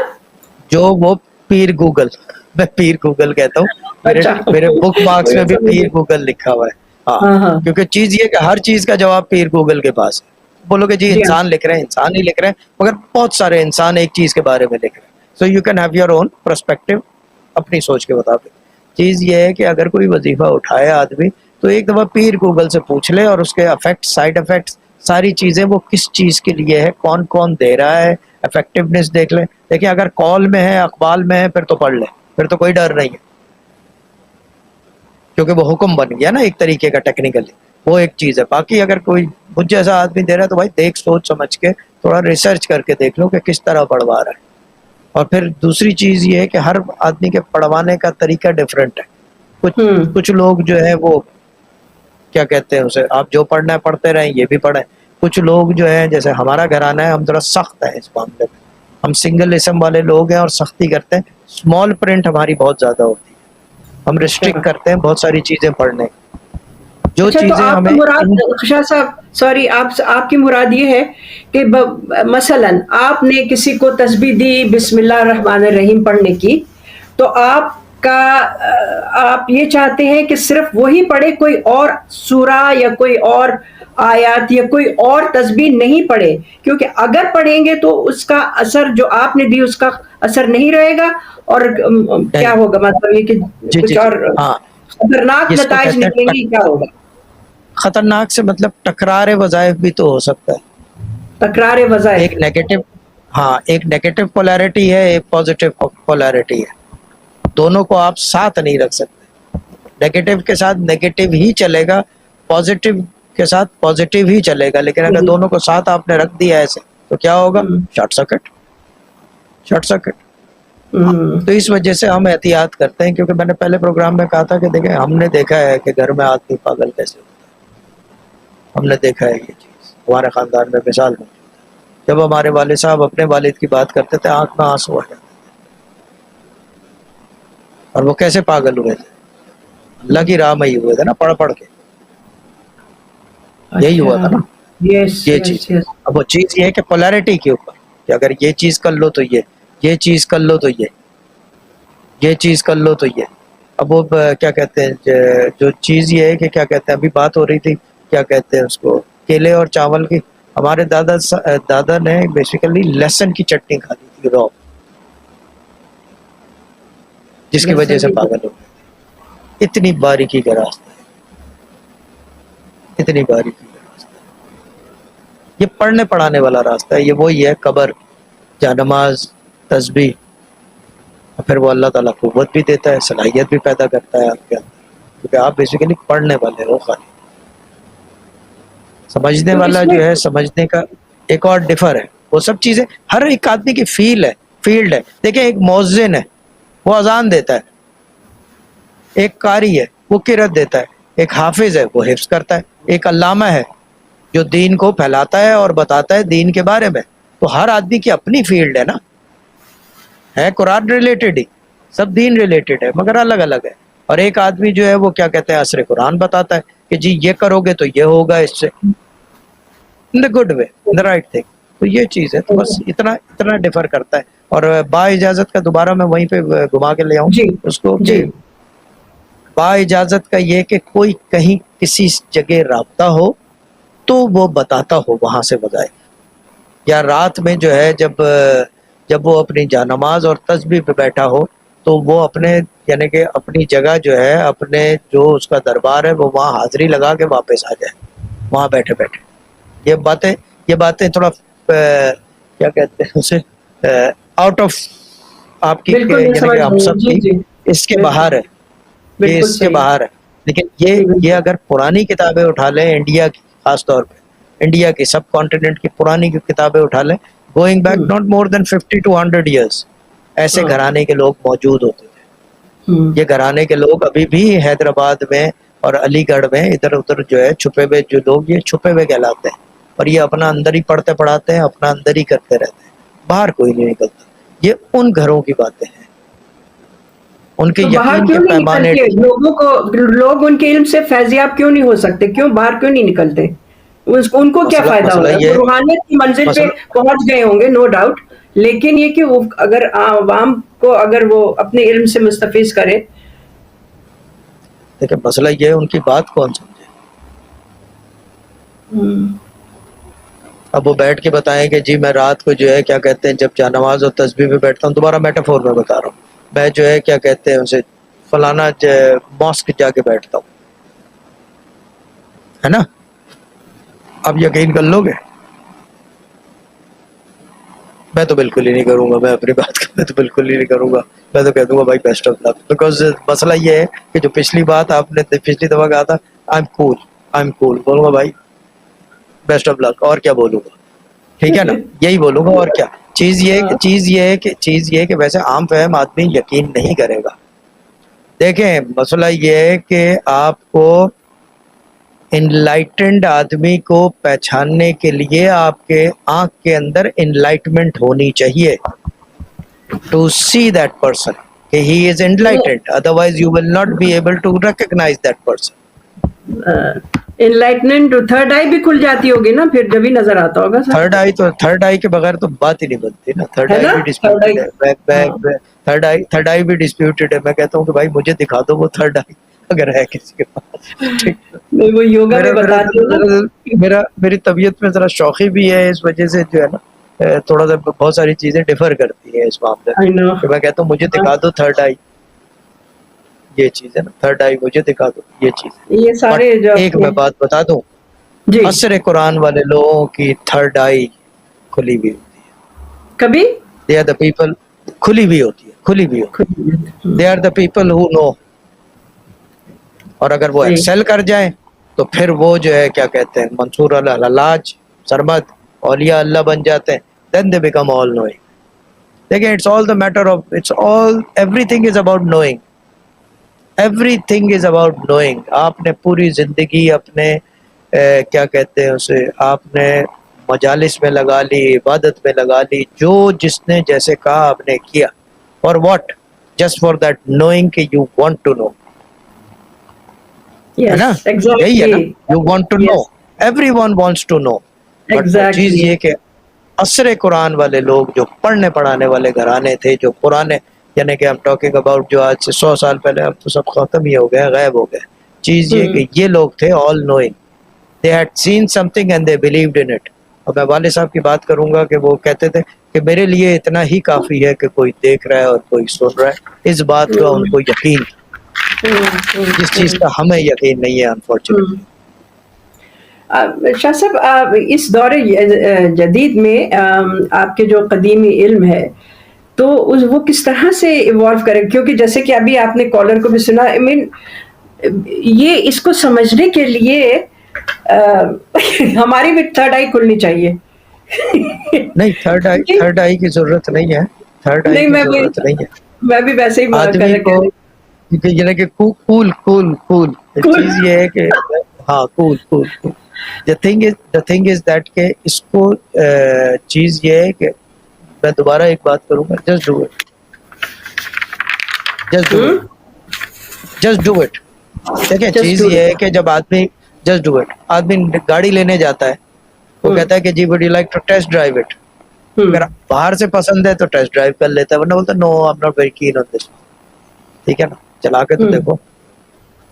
جو وہ پیر گوگل، میں پیر گوگل کہتا ہوں، اچھا میرے بک مارکس میں بھی پیر گوگل لکھا ہوا ہے۔ ہاں ہاں ہاں کیونکہ چیز یہ کہ ہر چیز کا جواب پیر گوگل کے پاس ہے۔ بولو کہ جی جی ہاں انسان لکھ رہے ہیں، انسان ہی لکھ رہے ہیں، مگر بہت سارے انسان ایک چیز کے بارے میں لکھ رہے ہیں، so you can have your own perspective, اپنی سوچ کے مطابق۔ چیز یہ ہے کہ اگر کوئی وظیفہ اٹھائے آدمی تو ایک دفعہ پیر گوگل سے پوچھ لے، اور اس کے افیکٹ، سائیڈ افیکٹ، ساری چیزیں وہ کس چیز کے لیے ہے، کون کون دے رہا ہے، افیکٹونیس دیکھ لیں۔ دیکھیں اگر کال میں ہے، اقبال میں ہے، پھر تو پڑھ لیں، پھر تو کوئی ڈر نہیں ہے، کیونکہ وہ حکم بن گیا نا ایک طریقے کا ٹیکنیکلی، وہ ایک چیز ہے۔ باقی اگر کوئی مجھ جیسا آدمی دے رہا ہے تو بھائی دیکھ سوچ سمجھ کے تھوڑا ریسرچ کر کے دیکھ لو کہ کس طرح پڑھوا رہا ہے۔ اور پھر دوسری چیز یہ ہے کہ ہر آدمی کے پڑھوانے کا طریقہ ڈفرینٹ ہے۔ کچھ لوگ جو ہے وہ کیا کہتے ہیں اسے، آپ جو پڑھنا ہے پڑھتے رہیں، یہ بھی پڑھیں۔ کچھ لوگ جو ہیں جیسے ہمارا گھرانہ ہے، ہم ذرا سخت ہیں اس معاملے میں، ہم سنگل اسم والے لوگ ہیں اور سختی کرتے ہیں، اسمال پرنٹ ہماری بہت زیادہ ہوتی ہے، ہم ریسٹرکٹ اچھا کرتے ہیں بہت ساری چیزیں پڑھنے، جو اچھا، تو چیزیں آپ ہمیں کی مراد شاہ صاحب، سوری، آپ کی مراد یہ ہے کہ مثلا آپ نے کسی کو تسبیح دی بسم اللہ الرحمن الرحیم پڑھنے کی، تو آپ یہ چاہتے ہیں کہ صرف وہی پڑھے، کوئی اور سورہ یا کوئی اور آیات یا کوئی اور تسبیح نہیں پڑھے، کیونکہ اگر پڑھیں گے تو اس کا اثر جو آپ نے دی اس کا اثر نہیں رہے گا، اور نہیں۔ کیا ہوگا، مطلب یہ کہ جی کچھ جی جی، اور ہاں، خطرناک جس کو نتائج کہتے نکلیں ہیں گے، کیا ہوگا؟ خطرناک سے مطلب ٹکرار وظائف بھی تو ہو سکتا ہے، تکرار وظائف۔ ایک نیگیٹو، ہاں ایک نیگیٹو پولیرٹی ہے، ایک پازیٹیو پولیرٹی ہے، دونوں کو آپ ساتھ نہیں رکھ سکتے، نیگیٹو کے ساتھ نیگیٹو ہی چلے گا، پازیٹیو کے ساتھ پازیٹیو ہی چلے گا، لیکن اگر دونوں کو ساتھ آپ نے رکھ دیا ایسے تو کیا ہوگا؟ Short circuit, short circuit. تو اس وجہ سے ہم احتیاط کرتے ہیں، کیونکہ میں نے پہلے پروگرام میں کہا تھا کہ دیکھیں ہم نے دیکھا ہے کہ گھر میں آدمی پاگل کیسے ہوتا ہے، ہم نے دیکھا ہے یہ چیز، ہمارے خاندان میں مثال موجود ہے، جب ہمارے والد صاحب اپنے والد کی بات کرتے تھے آنکھ میں آنسو آ جاتے، اور وہ کیسے پاگل ہوئے تھے؟ اللہ کی راہ میں ہی ہوئے تھے نا، پڑھ پڑھ کے، یہی ہوا تھا نا، یس یہ یس چیز۔ یس۔ اب وہ چیز یہ ہے کہ پولیرٹی کے اوپر، کہ اگر یہ چیز کر لو تو یہ چیز کر لو تو یہ چیز کر لو تو یہ۔ اب وہ کیا کہتے ہیں، جو چیز یہ ہے کہ کیا کہتے ہیں، ابھی بات ہو رہی تھی کیا کہتے ہیں اس کو، کیلے اور چاول کی، ہمارے دادا نے بیسیکلی لہسن کی چٹنی کھا لی تھی رو، جس کی وجہ سے پاگل ہو گئے۔ اتنی باریکی کا راستہ ہے، اتنی باریکی کا راستہ ہے، یہ پڑھنے پڑھانے والا راستہ ہے، یہ وہی ہے قبر، جانماز، تسبیح، پھر وہ اللہ تعالیٰ قوت بھی دیتا ہے، صلاحیت بھی پیدا کرتا ہے آپ کے اندر، کیونکہ آپ بیسیکلی پڑھنے والے ہو خالی۔ سمجھنے تو اس والا میں جو ہے، سمجھنے کا ایک اور ڈفر ہے، وہ سب چیزیں ہر ایک آدمی کی فیلڈ ہے۔ دیکھیں ایک مؤذن ہے وہ اذان دیتا ہے، ایک قاری ہے وہ قرات دیتا ہے، ایک حافظ ہے وہ حفظ کرتا ہے، ایک علامہ ہے جو دین کو پھیلاتا ہے اور بتاتا ہے دین کے بارے میں۔ تو ہر آدمی کی اپنی فیلڈ ہے نا، ہے قرآن ریلیٹڈ ہی، سب دین ریلیٹڈ ہے مگر الگ الگ ہے۔ اور ایک آدمی جو ہے وہ کیا کہتے ہیں عصر قرآن بتاتا ہے کہ جی یہ کرو گے تو یہ ہوگا، اس سے in the good way, in the right thing. تو یہ چیز ہے، تو بس اتنا ڈفر کرتا ہے۔ اور با اجازت کا دوبارہ میں وہیں پہ گھما کے لے آؤں جی اس کو، جی کہ با اجازت کا یہ کہ کوئی کہیں کسی جگہ رابطہ ہو تو وہ بتاتا ہو وہاں سے بجائے، یا رات میں جو ہے جب وہ اپنی جانماز اور تسبیح پہ بیٹھا ہو تو وہ اپنے یعنی کہ اپنی جگہ جو ہے، اپنے جو اس کا دربار ہے وہ وہاں حاضری لگا کے واپس آ جائے، وہاں بیٹھے بیٹھے۔ یہ باتیں تھوڑا کیا کہتے ہیں اسے، آؤٹ آف آپ کی بالکل نہیں یعنی سمجھ کہ ہم رہی ہوں، سب جی کی جی، اس کے بالکل باہر ہے، یہ بالکل اس کے صحیح، باہر ہے۔ لیکن جی یہ بالکل۔ اگر پرانی کتابیں اٹھا لیں انڈیا کی خاص طور پہ، انڈیا کی سب کانٹیننٹ کی پرانی کی کتابیں اٹھا لیں, going back not more than 50 to 100 years, ایسے گھرانے کے لوگ موجود ہوتے تھے. یہ گھرانے کے لوگ ابھی بھی حیدرآباد میں اور علی گڑھ میں ادھر ادھر جو ہے چھپے ہوئے جو لوگ, یہ چھپے ہوئے کہلاتے ہیں, اور یہ اپنا اندر ہی پڑھتے پڑھاتے ہیں, اپنا اندر ہی کرتے رہتے ہیں, باہر کوئی نہیں نکلتا. یہ ان گھروں کی باتیں ہیں, ان کے باہر یقین کیوں کے نہیں پیمانے. نکلتے لوگوں کو, لوگ ان کے علم سے فیضیاب کیوں نہیں ہو سکتے, کیوں باہر کیوں نہیں نکلتے, ان کو کیا فائدہ ہو رہا ہے؟ وہ روحانیت کی منزل پہ پہنچ گئے ہوں گے نو ڈاؤٹ, لیکن یہ کہ وہ اگر عوام کو اگر وہ اپنے علم سے مستفیض کرے. دیکھیں مسئلہ یہ ہے ان کی بات کون سمجھے. اب وہ بیٹھ کے بتائیں کہ جی میں رات کو جو ہے کیا کہتے ہیں جب جا نماز اور تسبیح میں بیٹھتا ہوں, دوبارہ میٹافور میں بتا رہا ہوں, میں جو ہے کیا کہتے ہیں اسے فلانا ماسک جا کے بیٹھتا ہوں, ہے نا, اب یقین کر لو گے؟ میں تو بالکل ہی نہیں کروں گا, میں اپنی بات کر, میں تو بالکل ہی نہیں کروں گا. میں تو کہہ دوں گا بھائی بیسٹ آف لک, بیکاز مسئلہ یہ ہے کہ جو پچھلی بات آپ نے پچھلی دفعہ کہا تھا آئی ایم کول, بولوں گا بھائی بیسٹ آف لک, اور کیا بولوں گا, ٹھیک ہے نا, یہی بولوں گا اور کیا. چیز یہ ہے کہ ویسے عام فہم آدمی یقین نہیں کرے گا. دیکھیں مسئلہ یہ ہے کہ آپ کو انلائٹنڈ آدمی کو پہچاننے کے لیے آپ کے آنکھ کے اندر انلائٹمنٹ ہونی چاہیے ٹو سی دیٹ پرسن کہ he is enlightened, otherwise you will not be able to recognize that person. Enlightenment third eye بھی کھل جاتی ہوگی نا پھر جب ہی نظر آتا ہوگا. تھرڈ آئی کے بغیر تو بات ہی نہیں بنتی نا. تھرڈ آئی بھی ڈسپیوٹڈ ہے, تھرڈ آئی بھی ڈسپیوٹڈ ہے. میں کہتا ہوں کہ بھائی مجھے دکھا دو وہ تھرڈ آئی اگر ہے کسی کے پاس. وہ یوگا میں بتاتے ہیں. میری طبیعت میں ذرا شوخی بھی ہے, اس وجہ سے جو ہے نا تھوڑا سا بہت ساری چیزیں ڈفر کرتی ہیں اس معاملے میں. میں کہتا ہوں مجھے دکھا دو تھرڈ آئی, یہ چیز ہے نا, تھرڈ آئی مجھے دکھا دو, یہ چیز. یہ سارے ایک میں بات بتا دوں, عصر قرآن والے لوگوں کی تھرڈ آئی کھلی بھی ہوتی ہے کبھی, دے آر دا پیپل, کھلی بھی ہوتی ہے, they are the people who نو. اور اگر وہ ایکسل کر جائیں تو پھر وہ جو ہے کیا کہتے ہیں منصور الحلاج سرمد اولیاء اللہ بن جاتے ہیں, then they become all knowing. دیکھیں it's all the matter of, everything is about knowing. Everything is about knowing. آپ نے پوری زندگی اپنے کیا کہتے ہیں اسے آپ نے مجالس میں لگا لی, عبادت میں لگا لی, جو جس نے جیسے کہا آپ نے کیا, for what? Just for that knowing کہ you want to know. ہے نا, یہی ہے نا, you want to know, everyone wants to know. But وہ چیز یہ کہ عصر قرآن والے لوگ جو پڑھنے پڑھانے والے گھرانے تھے, جو پرانے, یعنی کہ ہم ٹاکنگ اباؤٹ جو آج سے 100 سال پہلے, اب تو سب ختم ہی ہو گئے, غائب ہو گئے. چیز یہ کہ یہ لوگ تھے all knowing, they had seen something and they believed in it. اور میں والد صاحب کی بات کروں گا کہ وہ کہتے تھے کہ میرے لیے اتنا ہی کافی ہے کہ کوئی دیکھ رہا ہے اور کوئی سن رہا ہے, اس بات کا ان کو یقین, جس چیز کا ہمیں یقین نہیں ہے انفارچونیٹلی. شاہ صاحب اس دور جدید میں آپ کے جو قدیمی علم ہے تو وہ کس طرح سے ایوالو کرے, کیونکہ جیسے کہ ابھی آپ نے کالر کو بھی سنا, I mean یہ اس کو سمجھنے کے لیے ہماری بھی تھرڈ آئی کھلنی چاہیے. نہیں تھرڈ آئی کی ضرورت نہیں ہے, تھرڈ آئی کی ضرورت نہیں ہے. میں بھی ویسے ہی بات کر رہا ہوں یعنی کہ کول چیز یہ ہے کہ ہاں کول. The thing is that کہ اس کو چیز یہ ہے کہ میں دوبارہ ایک بات کروں گا, just do it. دیکھیں چیز یہ ہے کہ جب آدمی just do it, آدمی گاڑی لینے جاتا ہے, وہ کہتا ہے کہ جی would you like to test drive it. اگر باہر سے پسند ہے تو ٹیسٹ ڈرائیو کر لیتا ہے, ورنہ بولتا no I'm not very keen on this. ٹھیک ہے نا, چلا کے تو دیکھو,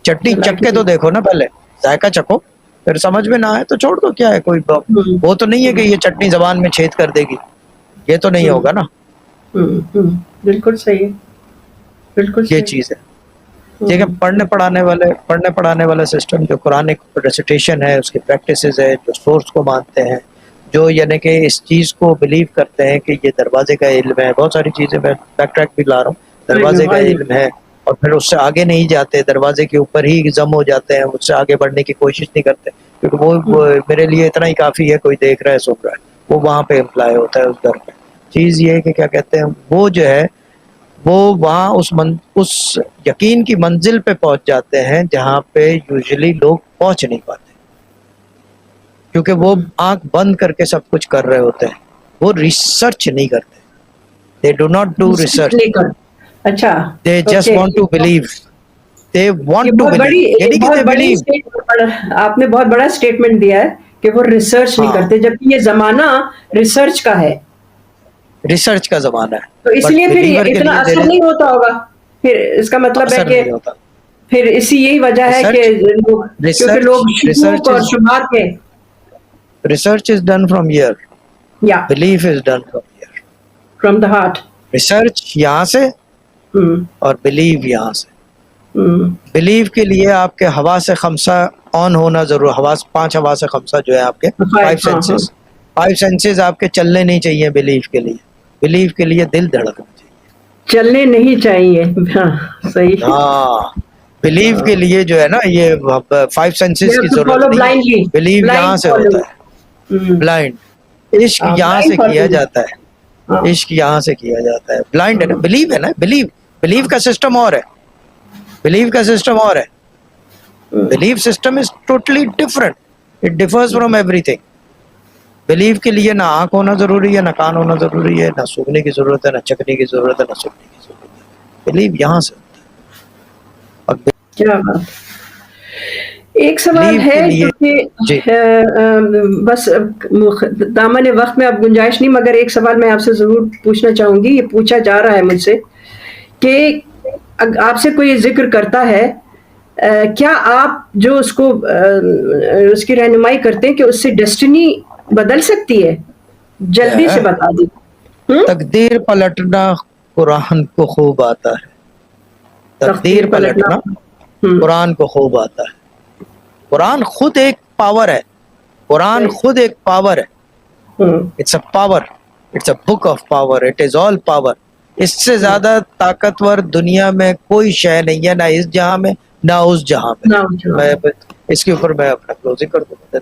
چٹنی چکھ کے تو دیکھو نا, پہلے ذائقہ چکھو, پھر سمجھ میں نہ آئے تو چھوڑ دو, کیا ہے کوئی وہ تو نہیں ہے کہ یہ چٹنی زبان میں چھید کر دے گی, یہ تو نہیں ہوگا نا. بالکل صحیح ہے, بالکل یہ چیز ہے. ٹھیک ہے, پڑھنے پڑھانے والا سسٹم جو قرآنک ریسیٹیشن ہے, اس کی پریکٹسز ہے, جو سورس کو مانتے ہیں, جو یعنی کہ اس چیز کو بلیو کرتے ہیں کہ یہ دروازے کا علم ہے. بہت ساری چیزیں میں بیک ٹریک بھی لا رہا ہوں, دروازے کا علم ہے, اور پھر اس سے آگے نہیں جاتے, دروازے کے اوپر ہی ضم ہو جاتے ہیں, اس سے آگے بڑھنے کی کوشش نہیں کرتے, کیونکہ وہ میرے لیے اتنا ہی کافی ہے, کوئی دیکھ رہا ہے سن رہا ہے, وہ وہاں پہ امپلائی ہوتا ہے اس گھر پہ. چیز یہ ہے کہ کیا کہتے ہیں, وہ جو ہے وہ وہاں اس یقین کی منزل پہ پہنچ جاتے ہیں جہاں پہ یوزلی لوگ پہنچ نہیں پاتے, کیونکہ وہ آنکھ بند کر کے سب کچھ کر رہے ہوتے ہیں, وہ ریسرچ نہیں کرتے. They do not do research. اچھا, They just want to believe. They want یہ to بہت believe. بڑی یعنی کہ بہت they بڑی believe. آپ نے بہت بڑا اسٹیٹمنٹ دیا ہے کہ وہ ریسرچ نہیں ہاں. کرتے, جبکہ یہ زمانہ ریسرچ کا ہے. ریسرچ کا زمانہ ہے, تو اس بٹ لیے پھر بلیور کے اتنا لیے اثر نہیں ہوتا ہوگا. پھر اس کا مطلب ہے اثر کہ نہیں ہوتا. پھر اسی یہی وجہ ہے کہ کیونکہ لوگ شکوک اور شبہات میں. Research is done from here, یا belief is done from here. From the heart. Research یہاں سے اور بلیو یہاں سے. بلیو کے لیے آپ کے حواس خمسہ آن ہونا ضرور, پانچ حواس خمسہ جو ہے آپ کے 5 سینسز آپ کے چلنے نہیں چاہیے بلیو کے لیے. بلیو کے لیے دل دھڑکنا چاہیے, چلنے نہیں چاہیے. ہاں صحیح. ہاں, بلیو کے لیے جو ہے نا یہ 5 سینسز کی ضرورت نہیں ہے. بلیو یہاں سے ہوتا ہے, بلائنڈ. عشق یہاں سے کیا جاتا ہے, عشق یہاں سے کیا جاتا ہے. بلائنڈ ہے نا, بلیو ہے نا, بلیو کا سسٹم اور ہے, بلیو کا سسٹم اور ہے. Belief system is totally different, it differs from every thing. Blue کے لیے نہ آنکھ ہونا ضروری ہے, نہ کان ہونا ضروری ہے, نہ سوکھنے کی ضرورت ہے, نہ چکنے کی ضرورت ہے, نہ سوکھنے کی ضرورت ہے. بلیو یہاں سے ہوتا ہے. کیا بات. ایک سوال ہے کیونکہ بس دامن وقت میں اب گنجائش نہیں, مگر ایک سوال میں آپ سے ضرور پوچھنا چاہوں گی. یہ پوچھا جا رہا ہے مجھ سے کہ آپ سے کوئی ذکر کرتا ہے, کیا آپ جو اس کو اس کی رہنمائی کرتے ہیں کہ اس سے ڈیسٹنی بدل سکتی ہے؟ جلدی سے بتا دی. تقدیر پلٹنا قرآن کو خوب آتا ہے. تقدیر پلٹنا قرآن کو خوب آتا ہے. قرآن خود ایک پاور ہے, قرآن خود ایک پاور ہے. It's a power, it's a book of power, it is all power. اس سے زیادہ طاقتور دنیا میں کوئی شے نہیں ہے, نہ اس جہاں میں نہ اس جہاں میں. اس کے اوپر میں اپنا کلوزنگ کر دوں.